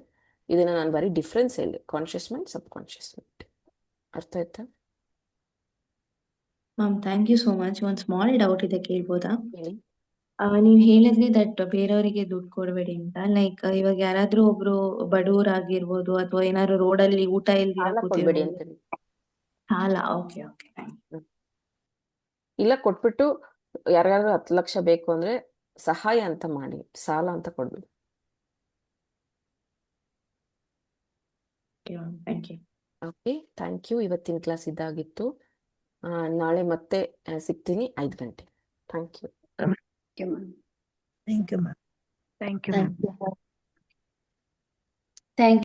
ಇದನ್ನು ನಾನು ಬರೀ ಡಿಫ್ರೆನ್ಸ್ ಹೇಳಿ, ಕಾನ್ಷಿಯಸ್ ಮೈಂಡ್, ಸಬ್ಕಾನ್ಷಿಯಸ್ ಮೈಂಡ್. ಅರ್ಥ ಆಯ್ತಾ? Ma'am thank you so much. ಒಂದು ಸ್ಮಾಲ್ ಡೌಟ್ ಇದೆ, ಕೇಳ್ಬೋದಾ? ಹೇಳಿ. ನೀವ್ ಹೇಳಿದ್ರಿ ದಟ್ ಬೇರೆಯವರಿಗೆ ದುಡ್ಡು ಕೊಡಬೇಡಿ ಅಂತ. ಲೈಕ್ ಇವಾಗ ಯಾರಾದ್ರೂ ಒಬ್ರು ಬಡವರಾಗಿರ್ಬೋದು ಅಥವಾ ಏನಾದ್ರು ರೋಡಲ್ಲಿ ಊಟ ಇಲ್ದಿರ ಸಾಲ ಕೊಡಬೇಡಿ ಕೂತಿರ್ಬೋದು. ಅಂತೇಳಿ. ಸಾಲ, ಓಕೆ ಓಕೆ. ಇಲ್ಲ ಕೊಟ್ಬಿಟ್ಟು ಯಾರಿಗಾದ್ರೂ 10 ಲಕ್ಷ ಬೇಕು ಅಂದರೆ ಸಹಾಯ ಅಂತ ಮಾಡಿ, ಸಾಲ ಅಂತ ಕೊಡ್ಬೇಡಿ. Thank you. Okay, thank you. ಇವತ್ತಿನ ಕ್ಲಾಸ್ ಇದಾಗಿತ್ತು. ನಾಳೆ ಮತ್ತೆ ಸಿಗ್ತೀನಿ 5 ಗಂಟೆ. Thank you. Thank you ma'am. Thank you. Thank